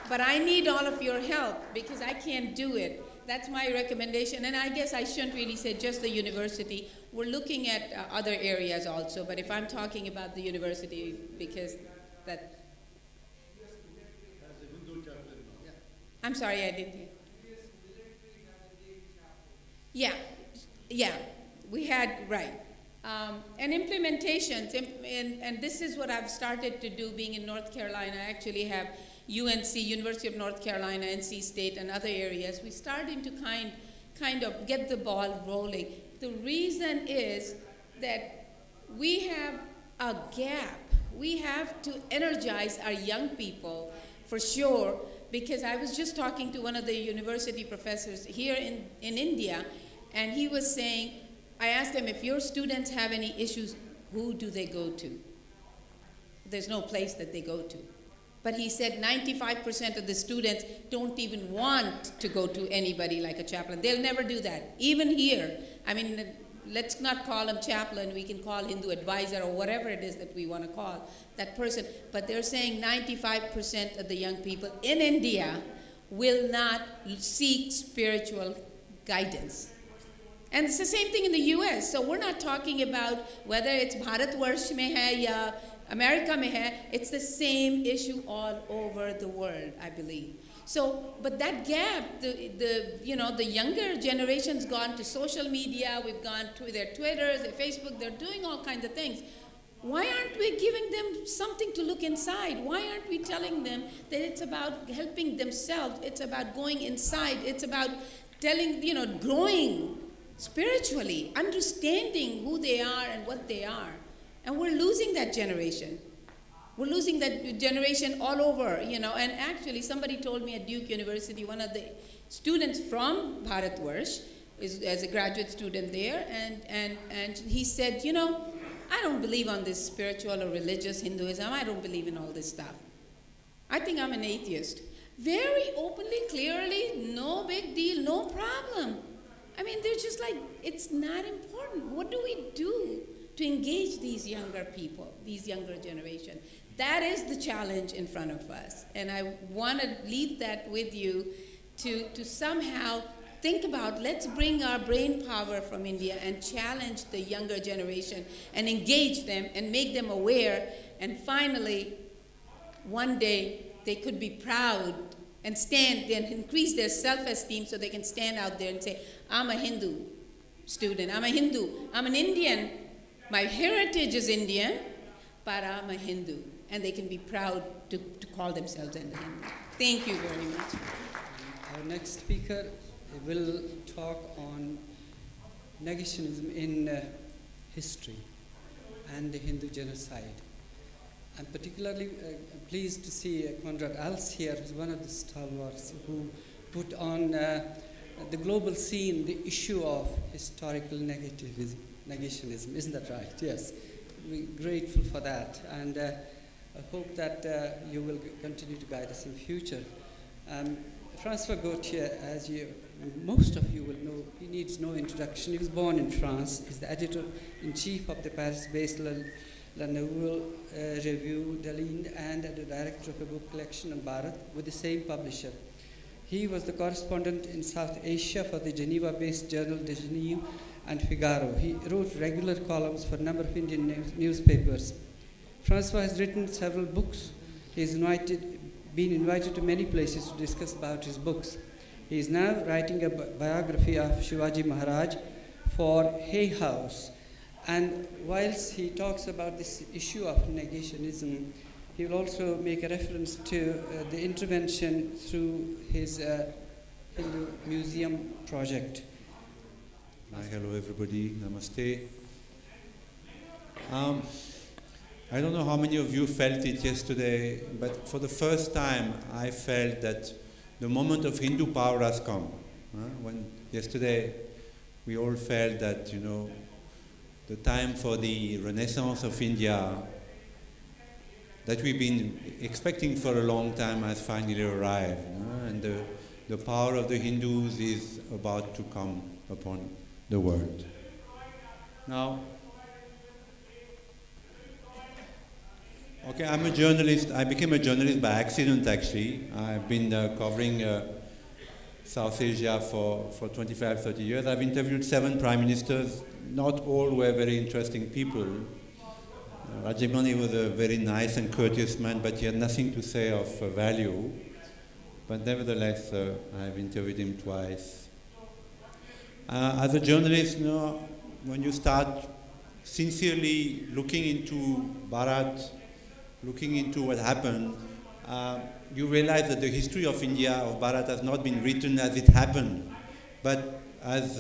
But I need all of your help because I can't do it. That's my recommendation. And I guess I shouldn't really say just the university. We're looking at other areas also. But if I'm talking about the university, because that... I'm sorry, I didn't hear. Yeah, we had, right. And implementations, and this is what I've started to do being in North Carolina. I actually have UNC, University of North Carolina, NC State, and other areas. We're starting to kind of get the ball rolling. The reason is that we have a gap. We have to energize our young people for sure, because I was just talking to one of the university professors here in India, and he was saying, I asked him, if your students have any issues, who do they go to? There's no place that they go to. But he said 95% of the students don't even want to go to anybody like a chaplain. They'll never do that. Even here, I mean, let's not call him chaplain. We can call Hindu advisor or whatever it is that we want to call that person. But they're saying 95% of the young people in India will not seek spiritual guidance. And it's the same thing in the US. So we're not talking about whether it's Bharatvarsh mein hai ya America mein hai. It's the same issue all over the world, I believe. So, but that gap, the younger generation's gone to social media. We've gone to their Twitters, their Facebook. They're doing all kinds of things. Why aren't we giving them something to look inside? Why aren't we telling them that it's about helping themselves? It's about going inside. It's about growing spiritually, understanding who they are and what they are. And we're losing that generation. We're losing that generation all over, and actually somebody told me at Duke University, one of the students from Bharatvarsh as a graduate student there, and he said, I don't believe on this spiritual or religious Hinduism. I don't believe in all this stuff. I think I'm an atheist. Very openly, clearly, no big deal, no problem. I mean, they're just like, it's not important. What do we do to engage these younger people, these younger generation? That is the challenge in front of us. And I want to leave that with you to somehow think about, let's bring our brain power from India and challenge the younger generation and engage them and make them aware. And finally, one day, they could be proud and stand and increase their self-esteem so they can stand out there and say, I'm a Hindu student, I'm a Hindu, I'm an Indian, my heritage is Indian, but I'm a Hindu. And they can be proud to call themselves Hindu. Thank you very much. Our next speaker will talk on negationism in history and the Hindu genocide. I'm particularly pleased to see Konrad Als here, who's one of the stalwarts who put on the global scene the issue of historical negationism. Isn't that right? Yes. We're grateful for that, and I hope that you will continue to guide us in future. Francois Gauthier, as most of you will know, he needs no introduction. He was born in France. He's the editor-in-chief of the Paris-based La Nouvelle Revue de l'Inde and the director of a book collection on Bharat with the same publisher. He was the correspondent in South Asia for the Geneva-based journal De Genève and Figaro. He wrote regular columns for a number of Indian newspapers. Francois has written several books. He has been invited to many places to discuss about his books. He is now writing a biography of Shivaji Maharaj for Hay House. And whilst he talks about this issue of negationism, he will also make a reference to the intervention through his Hindu Museum project. Hi, hello everybody, namaste. I don't know how many of you felt it yesterday, but for the first time I felt that the moment of Hindu power has come. When yesterday we all felt that, the time for the renaissance of India that we've been expecting for a long time has finally arrived, and the power of the Hindus is about to come upon the world. Now, okay, I'm a journalist. I became a journalist by accident, actually. I've been covering South Asia for 25, 30 years. I've interviewed 7 prime ministers. Not all were very interesting people. Rajiv Gandhi was a very nice and courteous man, but he had nothing to say of value. But nevertheless, I've interviewed him twice. As a journalist, when you start sincerely looking into Bharat, looking into what happened, you realize that the history of India, of Bharat, has not been written as it happened, but as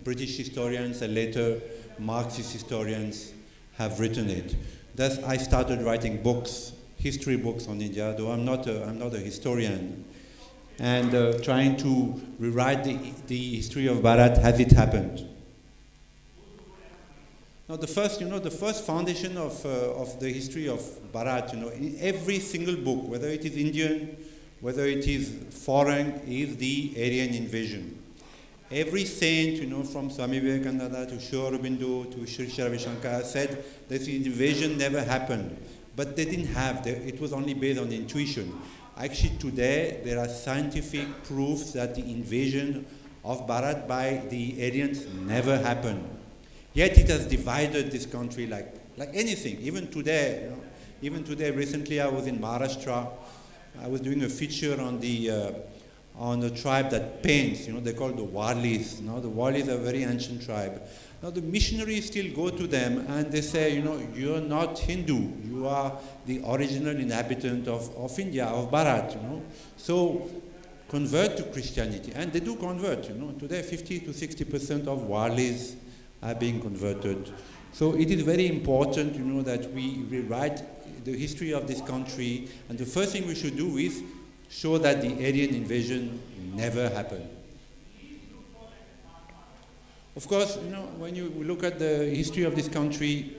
British historians and later Marxist historians have written it. Thus, I started writing books, history books on India, though I'm not a historian, and trying to rewrite the history of Bharat as it happened. Now, the first foundation of the history of Bharat, in every single book, whether it is Indian, whether it is foreign, is the Aryan invasion. Every saint, from Swami Vivekananda to Sri Aurobindo to Sri Ravi Shankar said this invasion never happened. But they didn't have, it was only based on intuition. Actually, today, there are scientific proofs that the invasion of Bharat by the Aryans never happened. Yet it has divided this country like anything. Even today, recently I was in Maharashtra. I was doing a feature on the tribe that paints. They call the Warlis. The Warlis are a very ancient tribe. Now the missionaries still go to them and they say, you're not Hindu. You are the original inhabitant of India, of Bharat. So convert to Christianity, and they do convert. Today 50 to 60% of Warlis are being converted. So it is very important, that we rewrite the history of this country, and the first thing we should do is show that the Aryan invasion never happened. Of course, when you look at the history of this country,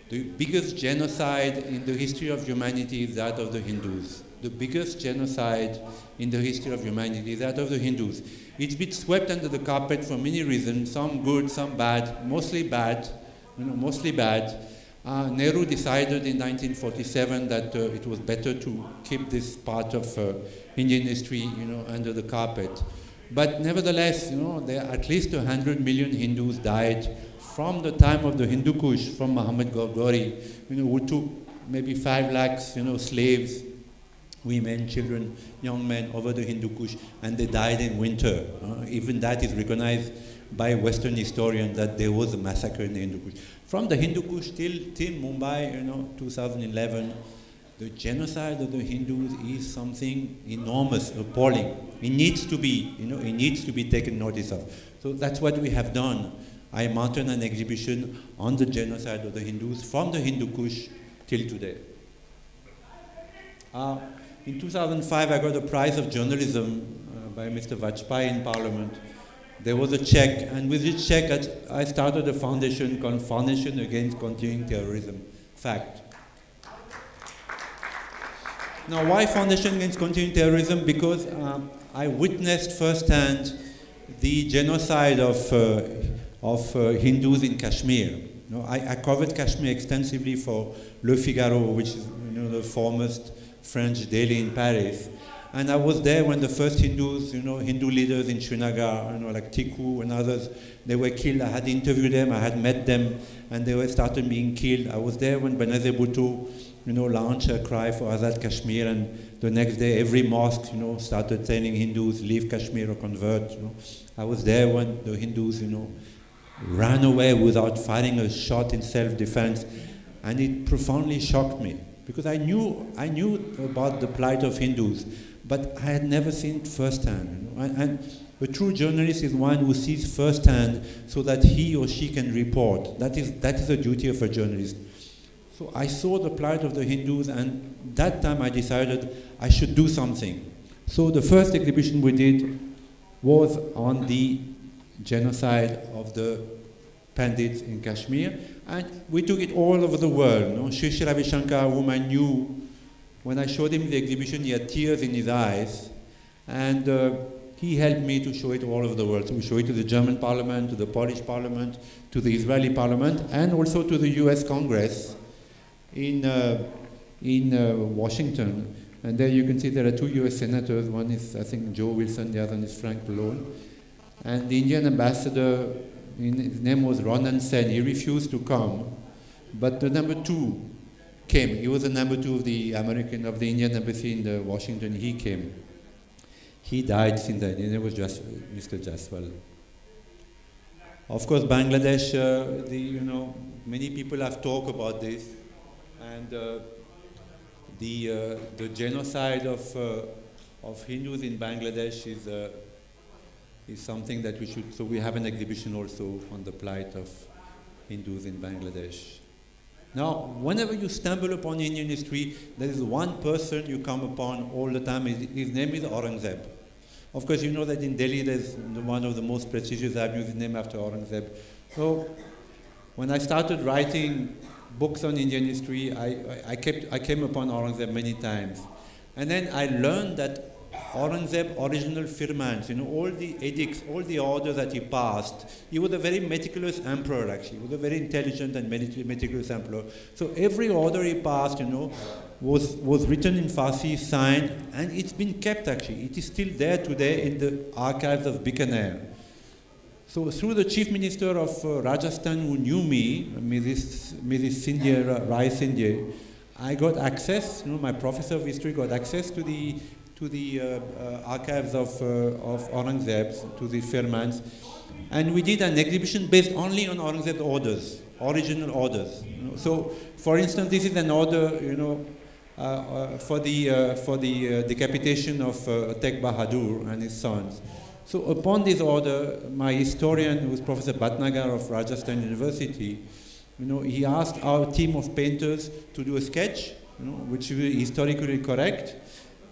the biggest genocide in the history of humanity is that of the Hindus. The biggest genocide in the history of humanity is that of the Hindus. It's been swept under the carpet for many reasons, some good, some bad, mostly bad, mostly bad. Nehru decided in 1947 that it was better to keep this part of Indian history, under the carpet. But nevertheless, there are at least 100 million Hindus died from the time of the Hindu Kush, from Muhammad Gauri, who took maybe 5 lakhs, slaves, women, children, young men over the Hindu Kush, and they died in winter. Even that is recognized by Western historians that there was a massacre in the Hindu Kush. From the Hindu Kush till Mumbai, 2011, the genocide of the Hindus is something enormous, appalling. It needs to be, it needs to be taken notice of. So that's what we have done. I mounted an exhibition on the genocide of the Hindus from the Hindu Kush till today. In 2005, I got the Prize of Journalism by Mr. Vajpayee in Parliament. There was a check, and with this check, I started a foundation called Foundation Against Continuing Terrorism. Fact. Now, why Foundation Against Continuing Terrorism? Because I witnessed firsthand the genocide of Hindus in Kashmir. I covered Kashmir extensively for Le Figaro, which is the foremost French daily in Paris. And I was there when the first Hindus, Hindu leaders in Srinagar, like Tiku and others, they were killed. I had interviewed them, I had met them, and they were started being killed. I was there when Benazir Bhutto, launched a cry for Azad Kashmir, and the next day every mosque, started telling Hindus, leave Kashmir or convert. I was there when the Hindus, ran away without firing a shot in self-defense, and it profoundly shocked me because I knew about the plight of Hindus, but I had never seen it firsthand. And a true journalist is one who sees firsthand so that he or she can report. That is the duty of a journalist. So I saw the plight of the Hindus, and that time I decided I should do something. So the first exhibition we did was on the genocide of the Pandits in Kashmir, and we took it all over the world. Sri Sri Ravi Shankar, whom I knew, when I showed him the exhibition, he had tears in his eyes, and he helped me to show it all over the world. So we showed it to the German parliament, to the Polish parliament, to the Israeli parliament, and also to the US Congress in Washington. And there you can see there are two US senators. One is, I think, Joe Wilson, the other one is Frank Pallone. And the Indian ambassador, his name was Ronan Sen, he refused to come, but the number two came. He was the number two of the Indian embassy in Washington. He came. He died since then. His name was Mr. Jaswal. Of course, Bangladesh, many people have talked about this, and the genocide of Hindus in Bangladesh is something that we should. So we have an exhibition also on the plight of Hindus in Bangladesh. Now, whenever you stumble upon Indian history, there is one person you come upon all the time. His name is Aurangzeb. Of course, you know that in Delhi there's one of the most prestigious avenues named after Aurangzeb. So, when I started writing books on Indian history, I came upon Aurangzeb many times. And then I learned that Aurangzeb original firmans, all the edicts, all the orders that he passed, he was a very meticulous emperor actually. He was a very intelligent and meticulous emperor. So every order he passed, was written in Farsi, signed, and it's been kept actually. It is still there today in the archives of Bikaner. So through the chief minister of Rajasthan who knew me, Mrs. Sindhya, Rai Sindhya, I got access, my professor of history got access to the archives of Aurangzeb, to the firmans, and we did an exhibition based only on Aurangzeb's orders, original orders. So, for instance, this is an order, for the decapitation of Tegh Bahadur and his sons. So, upon this order, my historian, who was Professor Bhatnagar of Rajasthan University, he asked our team of painters to do a sketch, which is historically correct.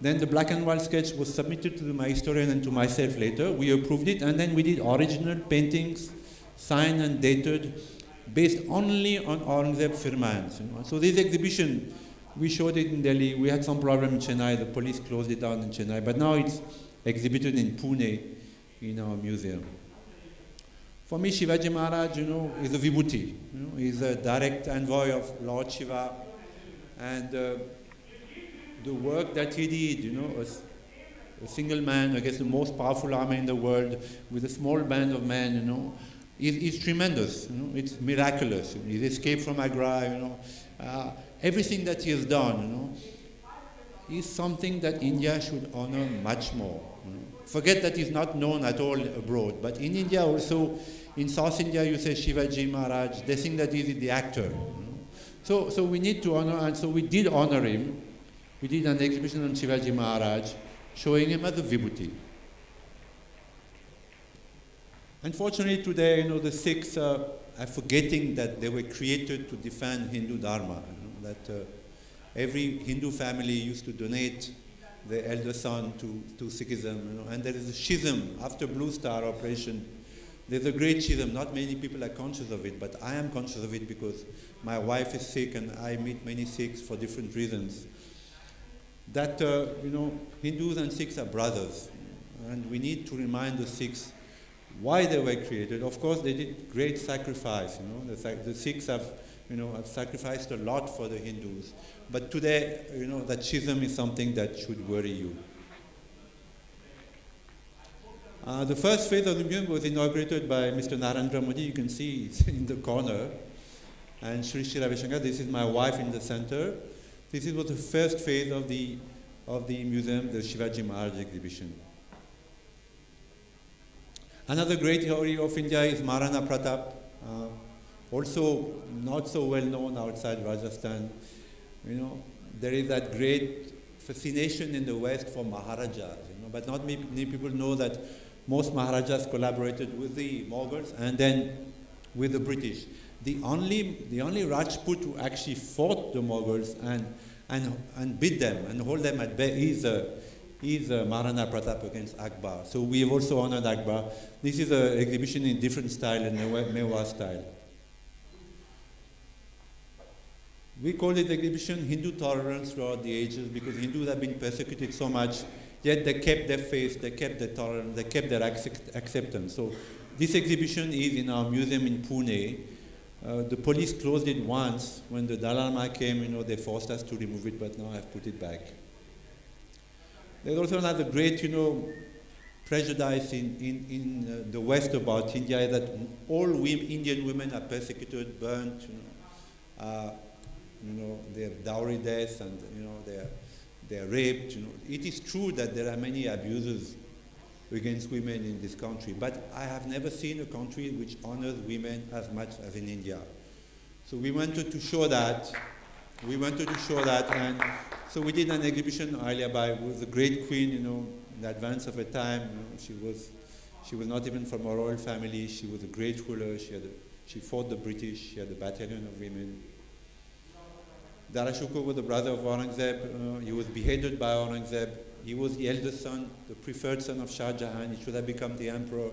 Then the black and white sketch was submitted to my historian and to myself later. We approved it, and then we did original paintings, signed and dated, based only on Aurangzeb firmans. So this exhibition, we showed it in Delhi. We had some problem in Chennai. The police closed it down in Chennai, but now it's exhibited in Pune in our museum. For me, Shivaji Maharaj, is a vibhuti. He's a direct envoy of Lord Shiva, and the work that he did, a single man against the most powerful army in the world with a small band of men, is tremendous. It's miraculous. His escape from Agra, everything that he has done, is something that India should honor much more. Forget that he's not known at all abroad, but in India also, in South India, you say Shivaji Maharaj, they think that he is the actor. So we need to honor, and so we did honor him. we did an exhibition on Shivaji Maharaj, showing him as a vibhuti. Unfortunately today, the Sikhs are forgetting that they were created to defend Hindu Dharma, that every Hindu family used to donate their elder son to Sikhism, and there is a schism after Blue Star operation. There's a great schism. Not many people are conscious of it, but I am conscious of it because my wife is Sikh and I meet many Sikhs for different reasons. That Hindus and Sikhs are brothers, and we need to remind the Sikhs why they were created. Of course, they did great sacrifice. The Sikhs have sacrificed a lot for the Hindus. But today, that schism is something that should worry you. The first phase of the museum was inaugurated by Mr. Narendra Modi. You can see it's in the corner. And Shri Shri Ravi Shankar, this is my wife in the center. This was the first phase of the museum, the Shivaji Maharaj exhibition. Another great hero of India is Maharana Pratap, also not so well known outside Rajasthan. There is that great fascination in the West for Maharajas, but not many people know that most Maharajas collaborated with the Mughals and then with the British. The only Rajput who actually fought the Mughals and beat them and hold them at bay is Maharana Pratap against Akbar. So we have also honored Akbar. This is an exhibition in different style, in Mewar style. We call it exhibition Hindu tolerance throughout the ages because Hindus have been persecuted so much, yet they kept their faith, they kept their tolerance, they kept their acceptance. So this exhibition is in our museum in Pune. The police closed it once. When the Dalai Lama came, they forced us to remove it, but now I've put it back. There's also another great, prejudice in the West about India that all Indian women are persecuted, burnt, they have dowry deaths and they're raped. It is true that there are many abuses against women in this country, but I have never seen a country which honors women as much as in India. So we wanted to show that. And so we did an exhibition Ahilyabai with a great queen, in advance of her time. She was not even from a royal family. She was a great ruler. She fought the British. She had a battalion of women. Dara Shikoh was the brother of Aurangzeb. He was beheaded by Aurangzeb. He was the eldest son, the preferred son of Shah Jahan. He should have become the emperor.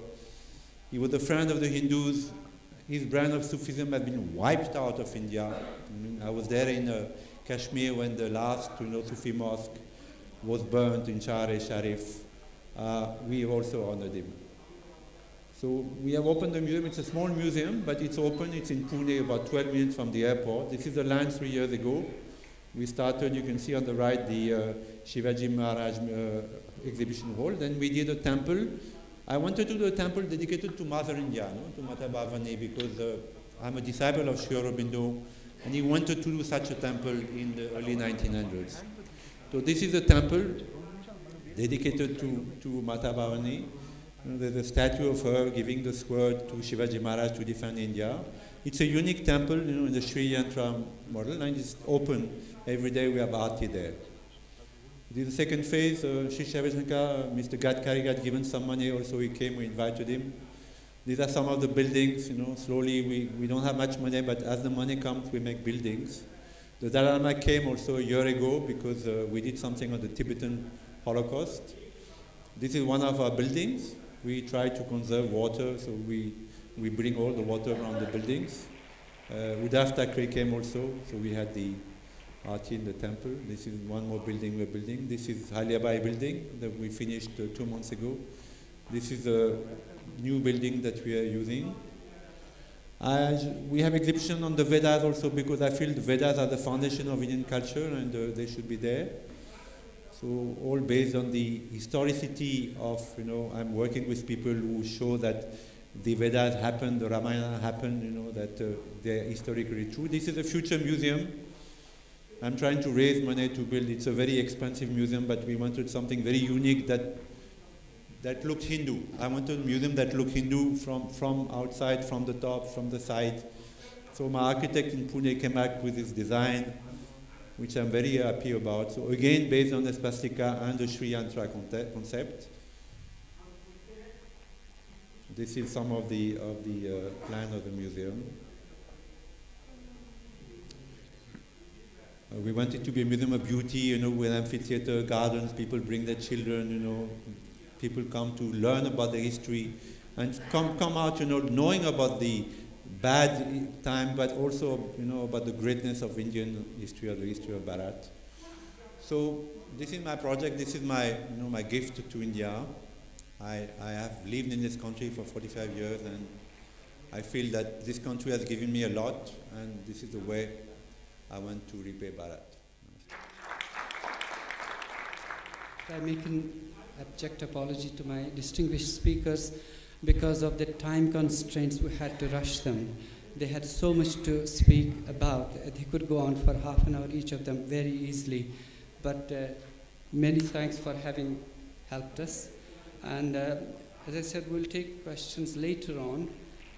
He was a friend of the Hindus. His brand of Sufism had been wiped out of India. I was there in Kashmir when the last Sufi mosque was burnt in Shahar-e-Sharif. We also honored him. So we have opened the museum. It's a small museum, but it's open. It's in Pune, about 12 minutes from the airport. This is the land 3 years ago. We started, you can see on the right, the Shivaji Maharaj exhibition hall. Then we did a temple. I wanted to do a temple dedicated to Mother India, to Mata Bhavani, because I'm a disciple of Sri Aurobindo, and he wanted to do such a temple in the early 1900s. So this is a temple dedicated to Mata Bhavani. There's a statue of her giving the sword to Shivaji Maharaj to defend India. It's a unique temple, in the Sri Yantra model, and it's open. Every day we have Aarti there. This is the second phase. Shri Ravi Shankar, Mr. Gadkari had given some money, also he came, we invited him. These are some of the buildings, slowly we don't have much money, but as the money comes, we make buildings. The Dalai Lama came also a year ago because we did something on the Tibetan Holocaust. This is one of our buildings. We try to conserve water, so we bring all the water around the buildings. Uddhav Thackeray came also, so we had the Aarti in the temple. This is one more building we're building. This is Ahilyabai building that we finished 2 months ago. This is a new building that we are using. We have exhibition on the Vedas also because I feel the Vedas are the foundation of Indian culture and they should be there. So all based on the historicity of, I'm working with people who show that the Vedas happened, the Ramayana happened, that they're historically true. This is a future museum. I'm trying to raise money to build. It's a very expensive museum, but we wanted something very unique that looked Hindu. I wanted a museum that looked Hindu from outside, from the top, from the side. So my architect in Pune came back with his design. which I'm very happy about. So again, based on the swastika and the Sri Yantra concept. This is some of the plan of the museum. We want it to be a museum of beauty, with amphitheater, gardens, people bring their children, people come to learn about the history and come out, knowing about the bad time, but also, about the greatness of Indian history or the history of Bharat. So this is my project, this is my, my gift to India. I have lived in this country for 45 years and I feel that this country has given me a lot and this is the way I want to repay Bharat. I make an abject apology to my distinguished speakers because of the time constraints. We had to rush them. They had so much to speak about. They could go on for half an hour each of them very easily. But many thanks for having helped us. And as I said, we'll take questions later on.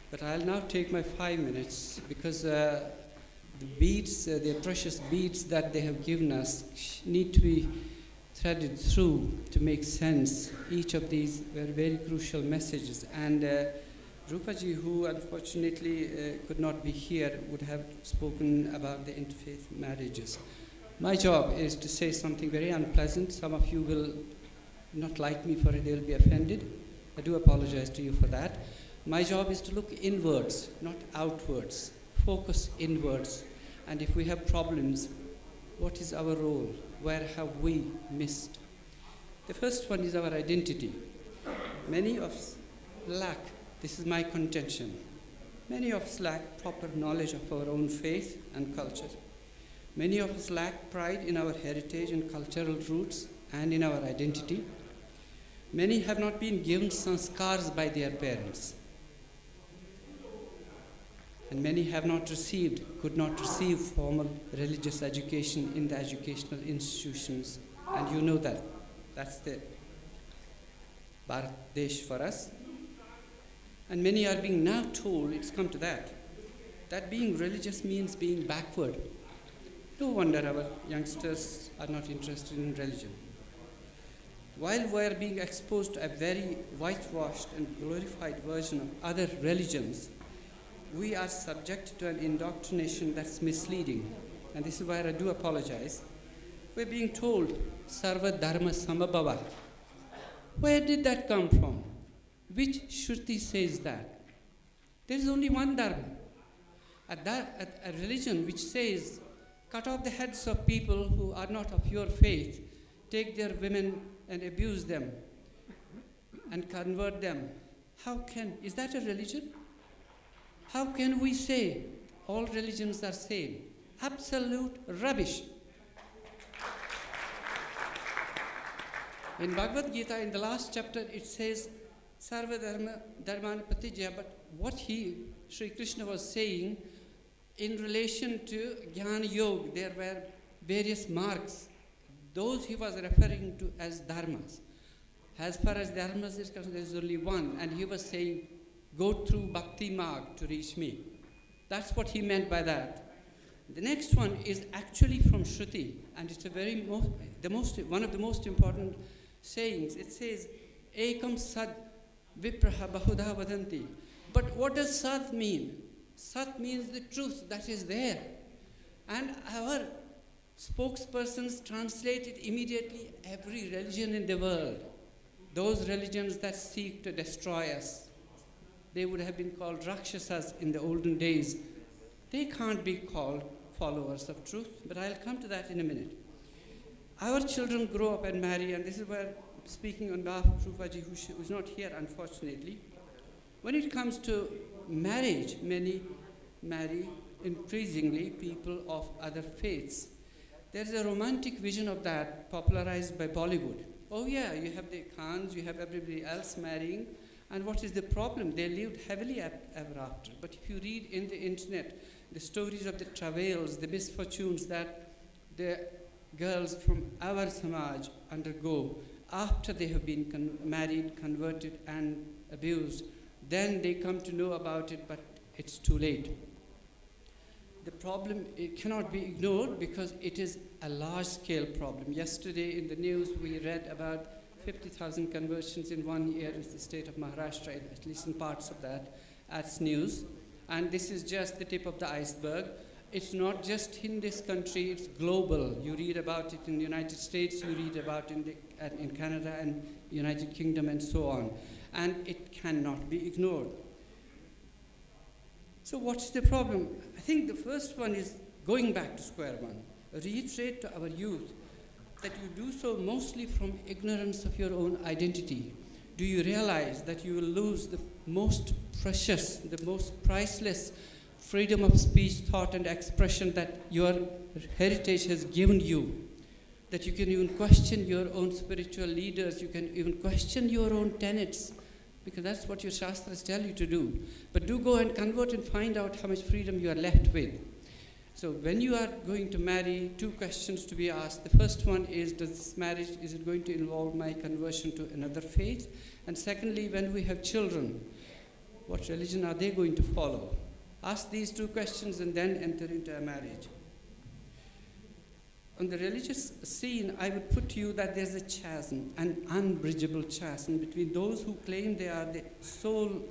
But I'll now take my 5 minutes because the beads, the precious beads that they have given us need to be threaded through to make sense. Each of these were very crucial messages. And Rupaji, who unfortunately could not be here, would have spoken about the interfaith marriages. My job is to say something very unpleasant. Some of you will not like me for it, they will be offended. I do apologize to you for that. My job is to look inwards, not outwards. Focus inwards. And if we have problems, what is our role? Where have we missed? The first one is our identity. Many of us lack, this is my contention, many of us lack proper knowledge of our own faith and culture. Many of us lack pride in our heritage and cultural roots and in our identity. Many have not been given sanskars by their parents. And many have not received, could not receive formal religious education in the educational institutions. And you know that. That's the Bharat Desh for us. And many are being now told, it's come to that being religious means being backward. No wonder our youngsters are not interested in religion. While we are being exposed to a very whitewashed and glorified version of other religions, we are subject to an indoctrination that's misleading. And this is why I do apologize. We're being told, Sarva Dharma Samabhava. Where did that come from? Which Shruti says that? There is only one Dharma. A religion which says, cut off the heads of people who are not of your faith, take their women and abuse them and convert them. Is that a religion? How can we say all religions are same? Absolute rubbish. In Bhagavad Gita, in the last chapter, it says, Sarva Dharmana Patijya, but what Sri Krishna was saying, in relation to Jnana Yoga, there were various marks. Those he was referring to as dharmas. As far as dharmas is concerned, there is only one, and he was saying, go through Bhakti Marg to reach me. That's what he meant by that. The next one is actually from Shruti, and it's one of the most important sayings. It says, Ekam Sad Vipraha Bahudha Vadanti. But what does Sad mean? Sat means the truth that is there. And our spokespersons translate it immediately, every religion in the world. Those religions that seek to destroy us, they would have been called Rakshasas in the olden days. They can't be called followers of truth, but I'll come to that in a minute. Our children grow up and marry, and this is where, speaking on behalf of Rupaji, who's not here unfortunately, when it comes to marriage, many marry increasingly people of other faiths. There's a romantic vision of that popularized by Bollywood. Oh yeah, you have the Khans, you have everybody else marrying, and what is the problem? They lived happily ever after. But if you read in the internet the stories of the travails, the misfortunes that the girls from our Samaj undergo after they have been married, converted, and abused, then they come to know about it, but it's too late. The problem, it cannot be ignored because it is a large-scale problem. Yesterday in the news we read about 50,000 conversions in 1 year in the state of Maharashtra, at least in parts of that, as news. And this is just the tip of the iceberg. It's not just in this country, it's global. You read about it in the United States, you read about it in Canada and United Kingdom and so on. And it cannot be ignored. So what's the problem? I think the first one is going back to square one. Reiterate to our youth that you do so mostly from ignorance of your own identity. Do you realize that you will lose the most precious, the most priceless freedom of speech, thought, and expression that your heritage has given you? That you can even question your own spiritual leaders, you can even question your own tenets, because that's what your Shastras tell you to do. But do go and convert and find out how much freedom you are left with. So when you are going to marry, 2 questions to be asked. The first one is, does this marriage, is it going to involve my conversion to another faith? And secondly, when we have children, what religion are they going to follow? Ask these 2 questions and then enter into a marriage. On the religious scene, I would put to you that there's a chasm, an unbridgeable chasm between those who claim they are the sole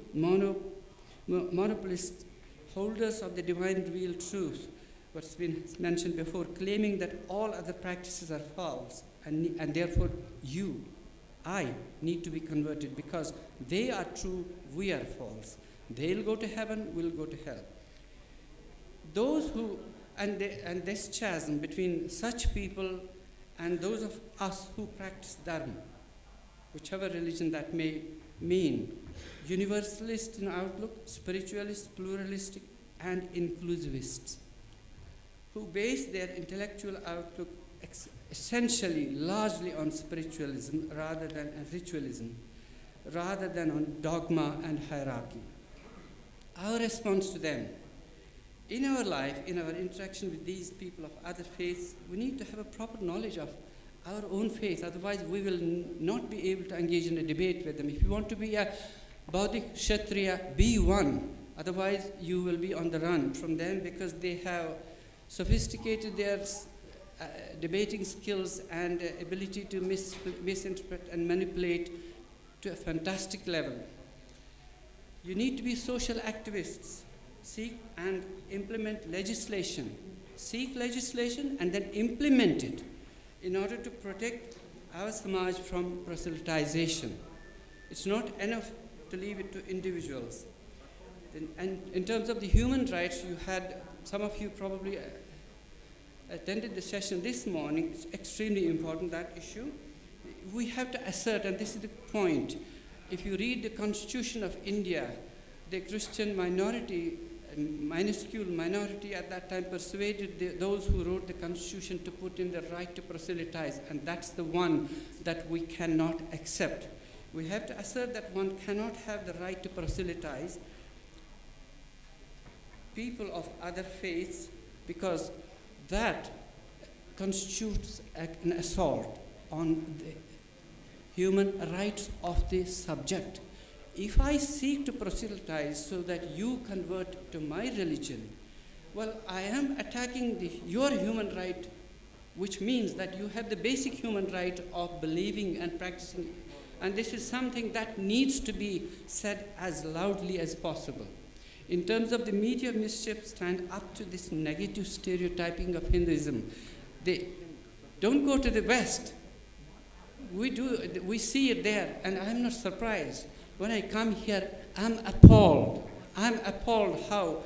monopolist holders of the divine real truth, what's been mentioned before, claiming that all other practices are false, and therefore I need to be converted because they are true, we are false. They'll go to heaven, we'll go to hell. Those who And this chasm between such people and those of us who practice Dharma, whichever religion that may mean, universalist in outlook, spiritualist, pluralistic, and inclusivists, who base their intellectual outlook essentially, largely on spiritualism rather than ritualism, rather than on dogma and hierarchy. Our response to them, in our life, in our interaction with these people of other faiths, we need to have a proper knowledge of our own faith. Otherwise, we will not be able to engage in a debate with them. If you want to be a Baudik Kshatriya, be one. Otherwise, you will be on the run from them because they have sophisticated their debating skills and ability to misinterpret and manipulate to a fantastic level. You need to be social activists. Seek and implement legislation. Seek legislation and then implement it in order to protect our Samaj from proselytization. It's not enough to leave it to individuals. And in terms of the human rights, you had, some of you probably attended the session this morning. It's extremely important, that issue. We have to assert, and this is the point, if you read the Constitution of India, the Christian minority, minuscule minority at that time, persuaded those who wrote the Constitution to put in the right to proselytize, and that's the one that we cannot accept. We have to assert that one cannot have the right to proselytize people of other faiths because that constitutes an assault on the human rights of the subject. If I seek to proselytize so that you convert to my religion, well, I am attacking your human right, which means that you have the basic human right of believing and practicing. And this is something that needs to be said as loudly as possible. In terms of the media mischief, stand up to this negative stereotyping of Hinduism. They don't go to the West. We see it there, and I'm not surprised. When I come here, I'm appalled. I'm appalled how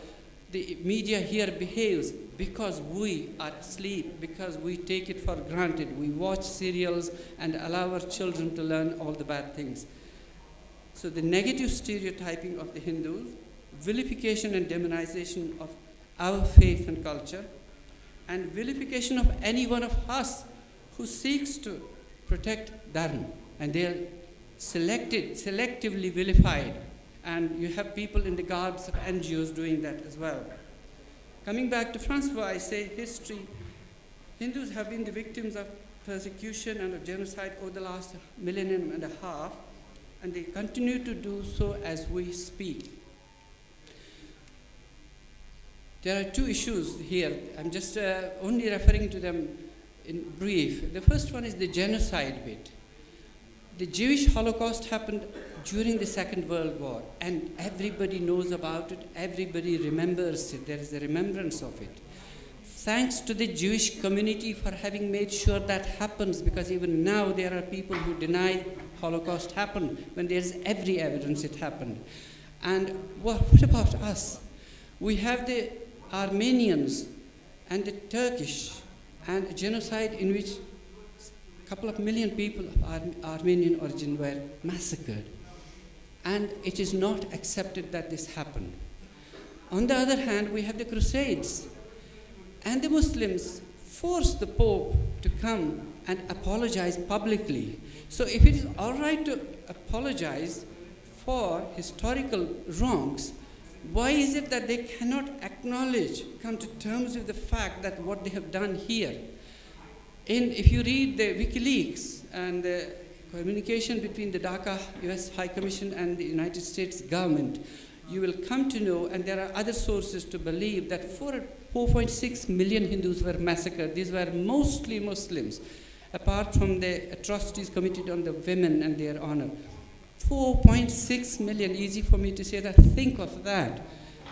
the media here behaves because we are asleep, because we take it for granted. We watch serials and allow our children to learn all the bad things. So the negative stereotyping of the Hindus, vilification and demonization of our faith and culture, and vilification of any one of us who seeks to protect Dharma, and they are selectively vilified, and you have people in the garbs of NGOs doing that as well. Coming back to Francois, I say history, Hindus have been the victims of persecution and of genocide over the last millennium and a half, and they continue to do so as we speak. There are two issues here. I'm just only referring to them in brief. The first one is the genocide bit. The Jewish Holocaust happened during the Second World War, and everybody knows about it, everybody remembers it, there is a remembrance of it. Thanks to the Jewish community for having made sure that happens, because even now there are people who deny Holocaust happened when there's every evidence it happened. And what about us? We have the Armenians and the Turkish, and a genocide in which a couple of million people of Armenian origin were massacred. And it is not accepted that this happened. On the other hand, we have the Crusades. And the Muslims forced the Pope to come and apologize publicly. So if it is all right to apologize for historical wrongs, why is it that they cannot acknowledge, come to terms with the fact that what they have done here? If you read the WikiLeaks and the communication between the Dhaka US High Commission and the United States government, you will come to know, and there are other sources to believe, that 4.6 million Hindus were massacred. These were mostly Muslims, apart from the atrocities committed on the women and their honor. 4.6 million, easy for me to say that. Think of that.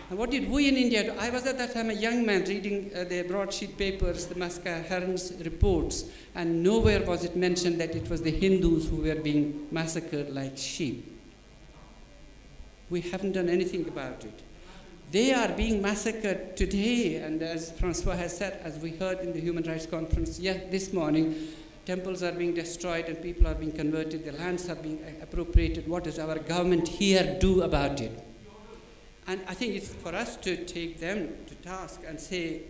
And what did we in India do? I was at that time a young man reading the broadsheet papers, the Massacre Heron's reports, and nowhere was it mentioned that it was the Hindus who were being massacred like sheep. We haven't done anything about it. They are being massacred today, and as Francois has said, as we heard in the Human Rights Conference this morning, temples are being destroyed and people are being converted, the lands are being appropriated. What does our government here do about it? And I think it's for us to take them to task and say,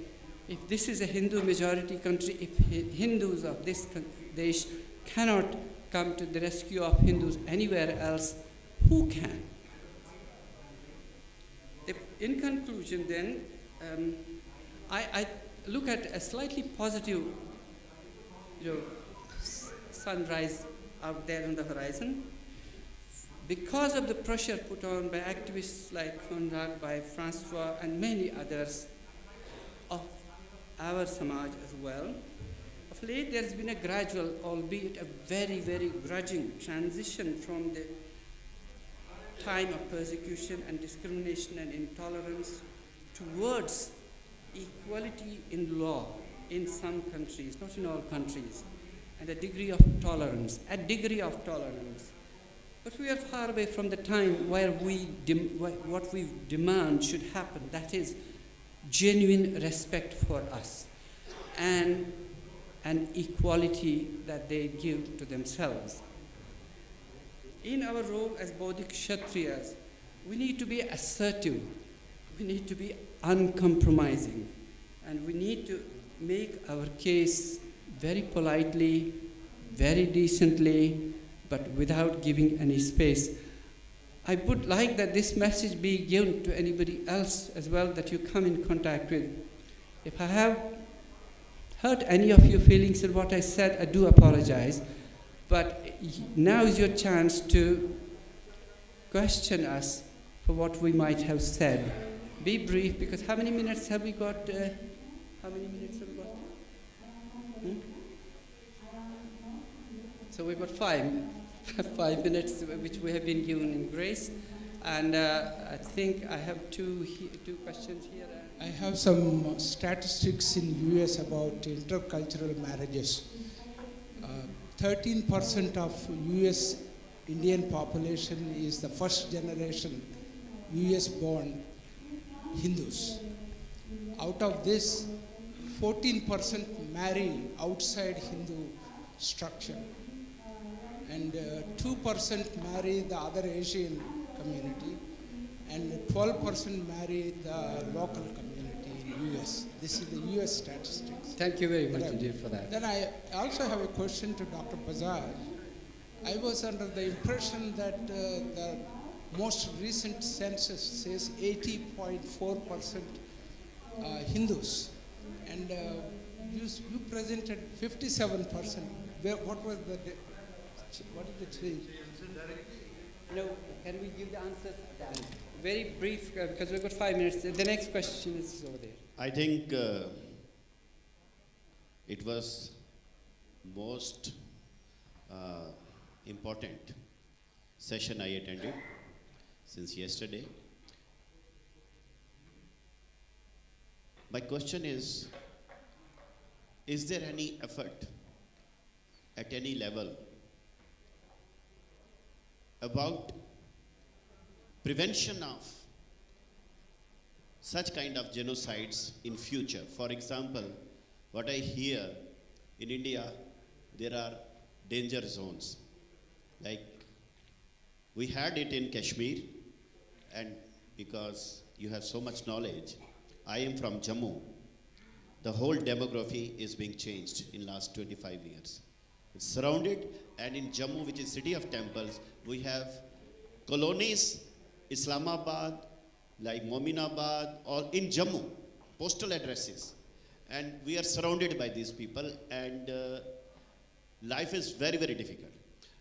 if this is a Hindu majority country, if Hindus of this Desh cannot come to the rescue of Hindus anywhere else, who can? In conclusion then, I look at a slightly positive sunrise out there on the horizon. Because of the pressure put on by activists like Conrad, by Francois, and many others of our Samaj as well, of late there's been a gradual, albeit a very, very grudging transition from the time of persecution and discrimination and intolerance towards equality in law in some countries, not in all countries, and a degree of tolerance, But we are far away from the time where what we demand should happen, that is genuine respect for us and an equality that they give to themselves. In our role as Bodhi Kshatriyas, we need to be assertive, we need to be uncompromising, and we need to make our case very politely, very decently, but without giving any space. I would like that this message be given to anybody else as well that you come in contact with. If I have hurt any of your feelings in what I said, I do apologize. But now is your chance to question us for what we might have said. Be brief, because how many minutes have we got? So we've got 5 minutes, which we have been given in grace. And I think I have two questions here. I have some statistics in US about intercultural marriages. 13% of US Indian population is the first generation US born Hindus. Out of this, 14% marry outside Hindu structure, and 2% marry the other Asian community, and 12% marry the local community in US. This is the US statistics. Thank you very much indeed for that. Then I also have a question to Dr. Bazar. I was under the impression that the most recent census says 80.4% Hindus, and you presented 57%. What was what did it change? Can we give the answers? Very brief, because we've got 5 minutes. The next question is over there. I think it was most important session I attended since yesterday. My question is there any effort at any level about prevention of such kind of genocides in future? For example, what I hear in India, there are danger zones. Like we had it in Kashmir, and because you have so much knowledge, I am from Jammu. The whole demography is being changed in last 25 years. It's surrounded, and in Jammu, which is city of temples, we have colonies, Islamabad, like Mominabad, or in Jammu, postal addresses. And we are surrounded by these people, and life is very, very difficult.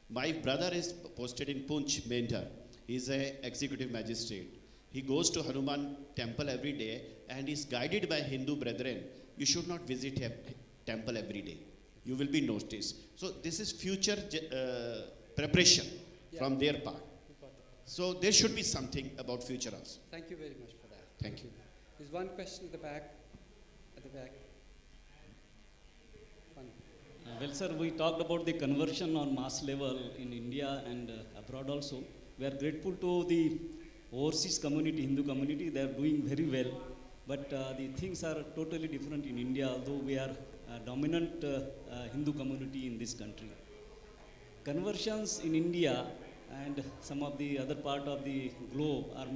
My brother is posted in Poonch, Mendhar. He's an executive magistrate. He goes to Hanuman temple every day, and is guided by Hindu brethren. You should not visit a temple every day. You will be noticed. So this is future preparation from their part. So there should be something about future also. Thank you very much for that. Thank you. There's one question at the back. At the back. One. Well, sir, we talked about the conversion on mass level in India and abroad also. We are grateful to the overseas community, Hindu community. They are doing very well. But the things are totally different in India, although we are a dominant Hindu community in this country. Conversions in India and some of the other part of the globe are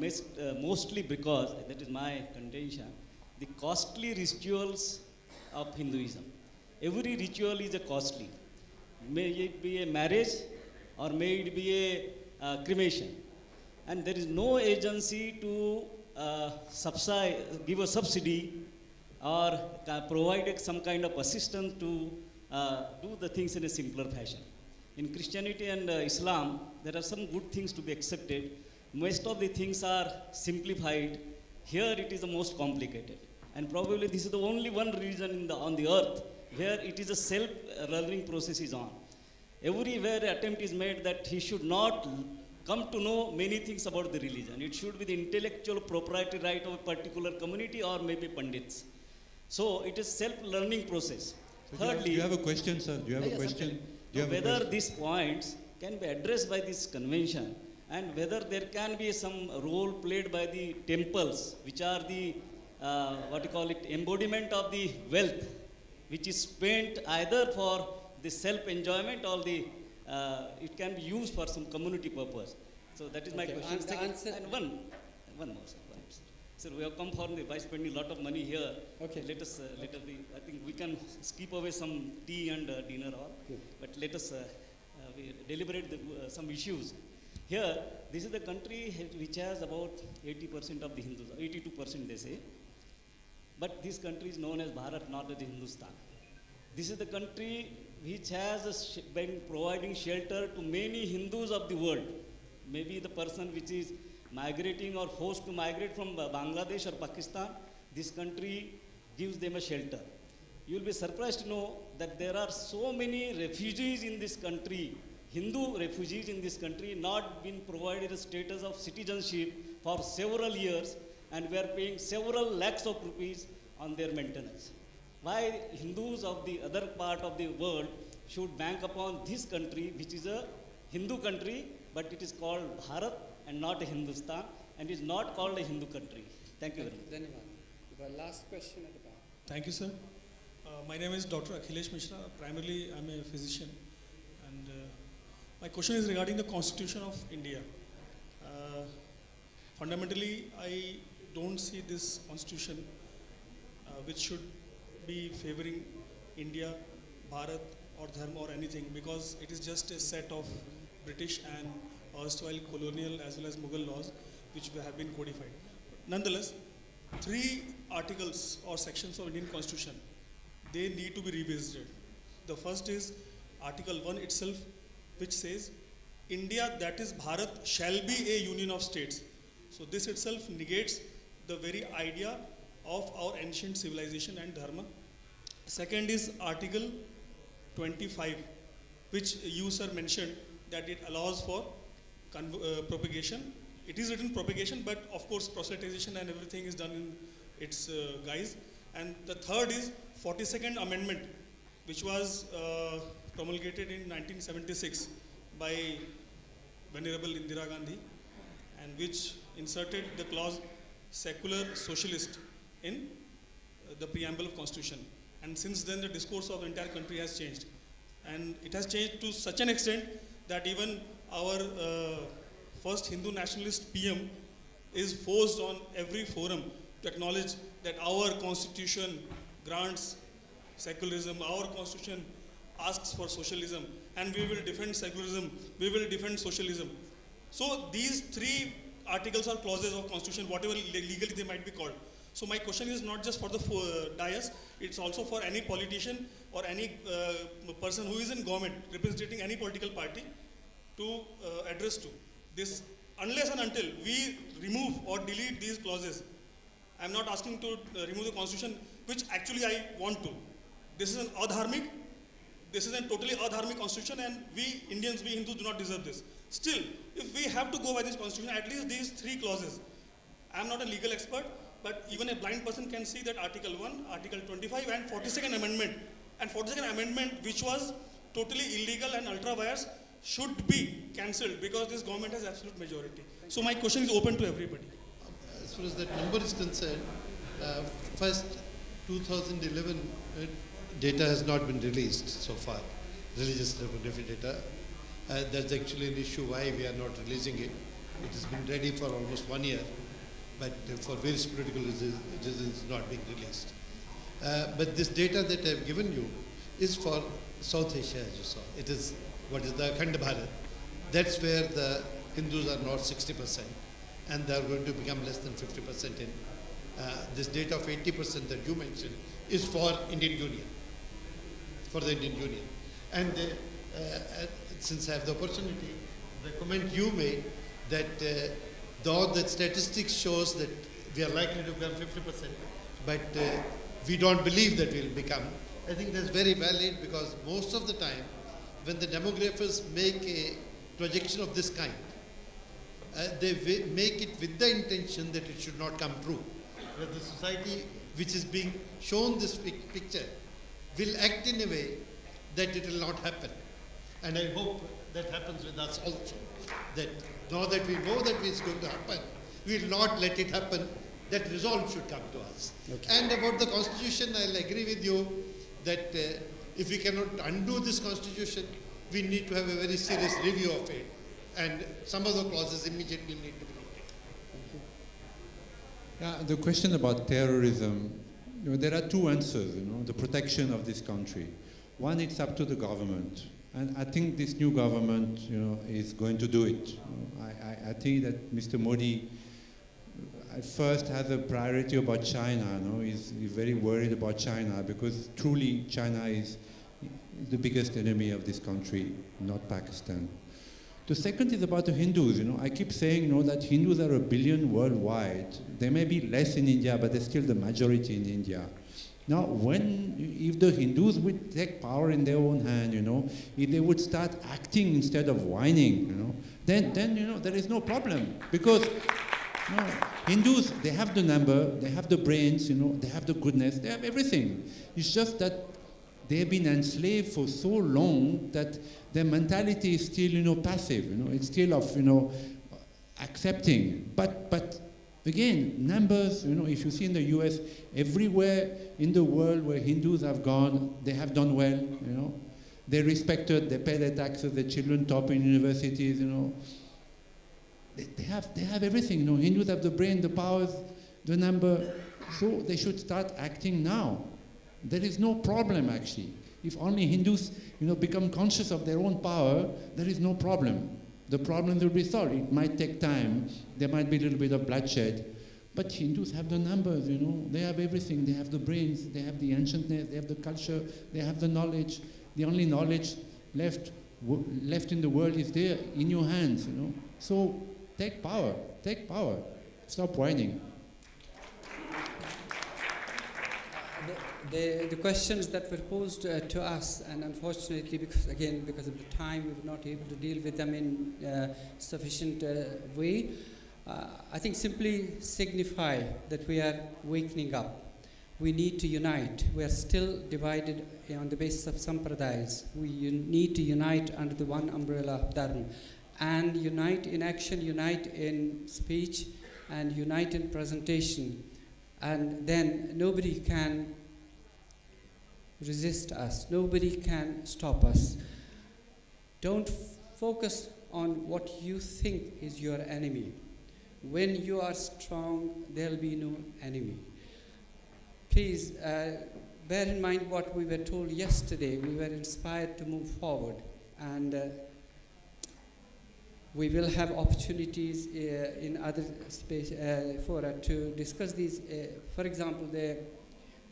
mostly because, that is my contention, the costly rituals of Hinduism. Every ritual is a costly. May it be a marriage or may it be a cremation. And there is no agency to give a subsidy or provide some kind of assistance to do the things in a simpler fashion. In Christianity and Islam, there are some good things to be accepted. Most of the things are simplified. Here it is the most complicated. And probably this is the only one religion on the earth where it is a self-learning process is on. Everywhere attempt is made that he should not come to know many things about the religion. It should be the intellectual proprietary right of a particular community or maybe pandits. So it is self-learning process. So Thirdly, do you have a question, sir? Do you have a question? Whether these points can be addressed by this convention and whether there can be some role played by the temples, which are the, embodiment of the wealth, which is spent either for the self-enjoyment or it can be used for some community purpose. So that is my question. And one more, sir. Sir, we have come by spending a lot of money here. Okay. Let us I think we can skip away some tea and dinner all. Good. But let us we deliberate some issues. Here, this is the country which has about 80% of the Hindus, 82% they say. But this country is known as Bharat, not as Hindustan. This is the country which has been providing shelter to many Hindus of the world. Maybe the person which is migrating or forced to migrate from Bangladesh or Pakistan, this country gives them a shelter. You will be surprised to know that there are so many refugees in this country, Hindu refugees in this country, not been provided a status of citizenship for several years, and we are paying several lakhs of rupees on their maintenance. Why Hindus of the other part of the world should bank upon this country, which is a Hindu country, but it is called Bharat and not a Hindustan, and is not called a Hindu country. Thank you very much. Dhanyavad. The last question at the back. Thank you, sir. My name is Dr. Akhilesh Mishra. Primarily, I'm a physician. And my question is regarding the Constitution of India. Fundamentally, I don't see this Constitution which should be favoring India, Bharat, or Dharma or anything, because it is just a set of British and erstwhile colonial as well as Mughal laws which have been codified. Nonetheless, 3 articles or sections of Indian Constitution, they need to be revisited. The first is Article 1 itself, which says India, that is Bharat, shall be a union of states. So this itself negates the very idea of our ancient civilization and dharma. Second is Article 25, which you, sir, mentioned that it allows for propagation. It is written propagation, but of course proselytization and everything is done in its guise. And the third is 42nd Amendment, which was promulgated in 1976 by Venerable Indira Gandhi, and which inserted the clause secular socialist in the preamble of Constitution. And since then the discourse of the entire country has changed. And it has changed to such an extent that even our first Hindu nationalist PM is forced on every forum to acknowledge that our constitution grants secularism, our constitution asks for socialism, and we will defend secularism, we will defend socialism. So these three articles or clauses of constitution, whatever legally they might be called. So my question is not just for the dais, it's also for any politician or any person who is in government representing any political party to address to this. Unless and until we remove or delete these clauses, I'm not asking to remove the constitution, which actually I want to. This is an adharmic, this is a totally adharmic constitution, and we Indians, we Hindus do not deserve this. Still, if we have to go by this constitution, at least these three clauses. I'm not a legal expert, but even a blind person can see that Article 1, Article 25 and 42nd Amendment. And 42nd Amendment, which was totally illegal and ultra vires, should be cancelled because this government has absolute majority. So my question is open to everybody. As far as that number is concerned, first 2011 data has not been released so far, religious demographic data. That's actually an issue why we are not releasing it. It has been ready for almost 1 year, but for various political reasons it's not being released. But this data that I've given you is for South Asia, as you saw. It is what is the Akhand Bharat. That's where the Hindus are not 60%, and they are going to become less than 50% in. This data of 80% that you mentioned is for Indian Union, for the Indian Union. And since I have the opportunity, the comment you made that though the statistics shows that we are likely to become 50%, but we don't believe that we'll become, I think that's very valid, because most of the time when the demographers make a projection of this kind, they make it with the intention that it should not come true. That the society which is being shown this picture will act in a way that it will not happen. And I hope that happens with us also. That now that we know that it's going to happen, we will not let it happen. That resolve should come to us. Okay. And about the constitution, I'll agree with you that if we cannot undo this constitution, we need to have a very serious review of it. And some of the clauses immediately need to be looked at. Yeah, the question about terrorism, there are two answers, the protection of this country. One, it's up to the government. And I think this new government, is going to do it. I think that Mr. Modi at first has a priority about China. He's very worried about China, because truly China is the biggest enemy of this country, not Pakistan. The second is about the Hindus. I keep saying that Hindus are 1 billion worldwide. They may be less in India, but they're still the majority in India. Now, if the Hindus would take power in their own hand, if they would start acting instead of whining, then there is no problem. Because Hindus, they have the number, they have the brains, they have the goodness, they have everything. It's just that they have been enslaved for so long that their mentality is still, passive. It's still of, accepting. But again, numbers. If you see in the U.S., everywhere in the world where Hindus have gone, they have done well. They're respected. They pay their taxes. Their children top in universities. They have everything. Hindus have the brain, the powers, the number. So they should start acting now. There is no problem, actually. If only Hindus, become conscious of their own power, there is no problem. The problems will be solved. It might take time. There might be a little bit of bloodshed. But Hindus have the numbers, They have everything. They have the brains. They have the ancientness. They have the culture. They have the knowledge. The only knowledge left left in the world is there in your hands, you know. So take power, stop whining. The questions that were posed to us, and unfortunately, because of the time, we were not able to deal with them in sufficient way, I think simply signify that we are wakening up. We need to unite. We are still divided on the basis of sampradayas. We need to unite under the one umbrella of Dharma, and unite in action, unite in speech, and unite in presentation. And then nobody can resist us. Nobody can stop us. Don't focus on what you think is your enemy. When you are strong, there'll be no enemy. Please bear in mind what we were told yesterday. We were inspired to move forward, and we will have opportunities in other space fora to discuss these. For example, the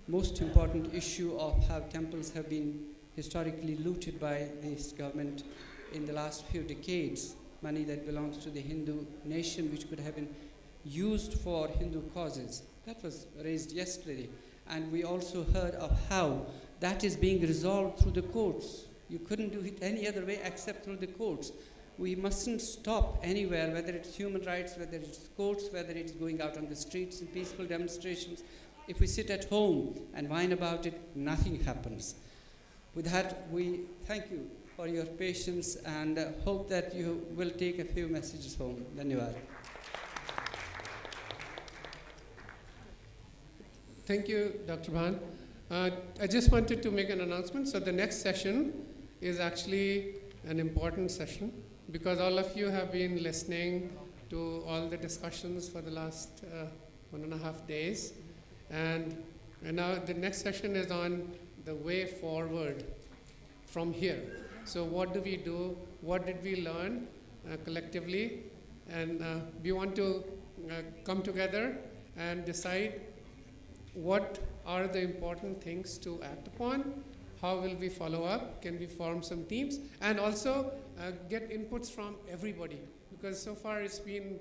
most important issue of how temples have been historically looted by this government in the last few decades, money that belongs to the Hindu nation, which could have been used for Hindu causes. That was raised yesterday. And we also heard of how that is being resolved through the courts. You couldn't do it any other way except through the courts. We mustn't stop anywhere, whether it's human rights, whether it's courts, whether it's going out on the streets in peaceful demonstrations. If we sit at home and whine about it, nothing happens. With that, we thank you for your patience and hope that you will take a few messages home. Dhanyavad. Thank you, Dr. Bhan. I just wanted to make an announcement. So the next session is actually an important session because all of you have been listening to all the discussions for the last 1.5 days. And now the next session is on the way forward from here. So what do we do? What did we learn collectively? And we want to come together and decide what are the important things to act upon, how will we follow up, can we form some teams, and also get inputs from everybody, because so far it's been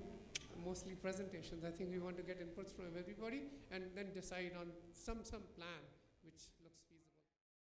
mostly presentations. I think we want to get inputs from everybody and then decide on some plan which looks feasible.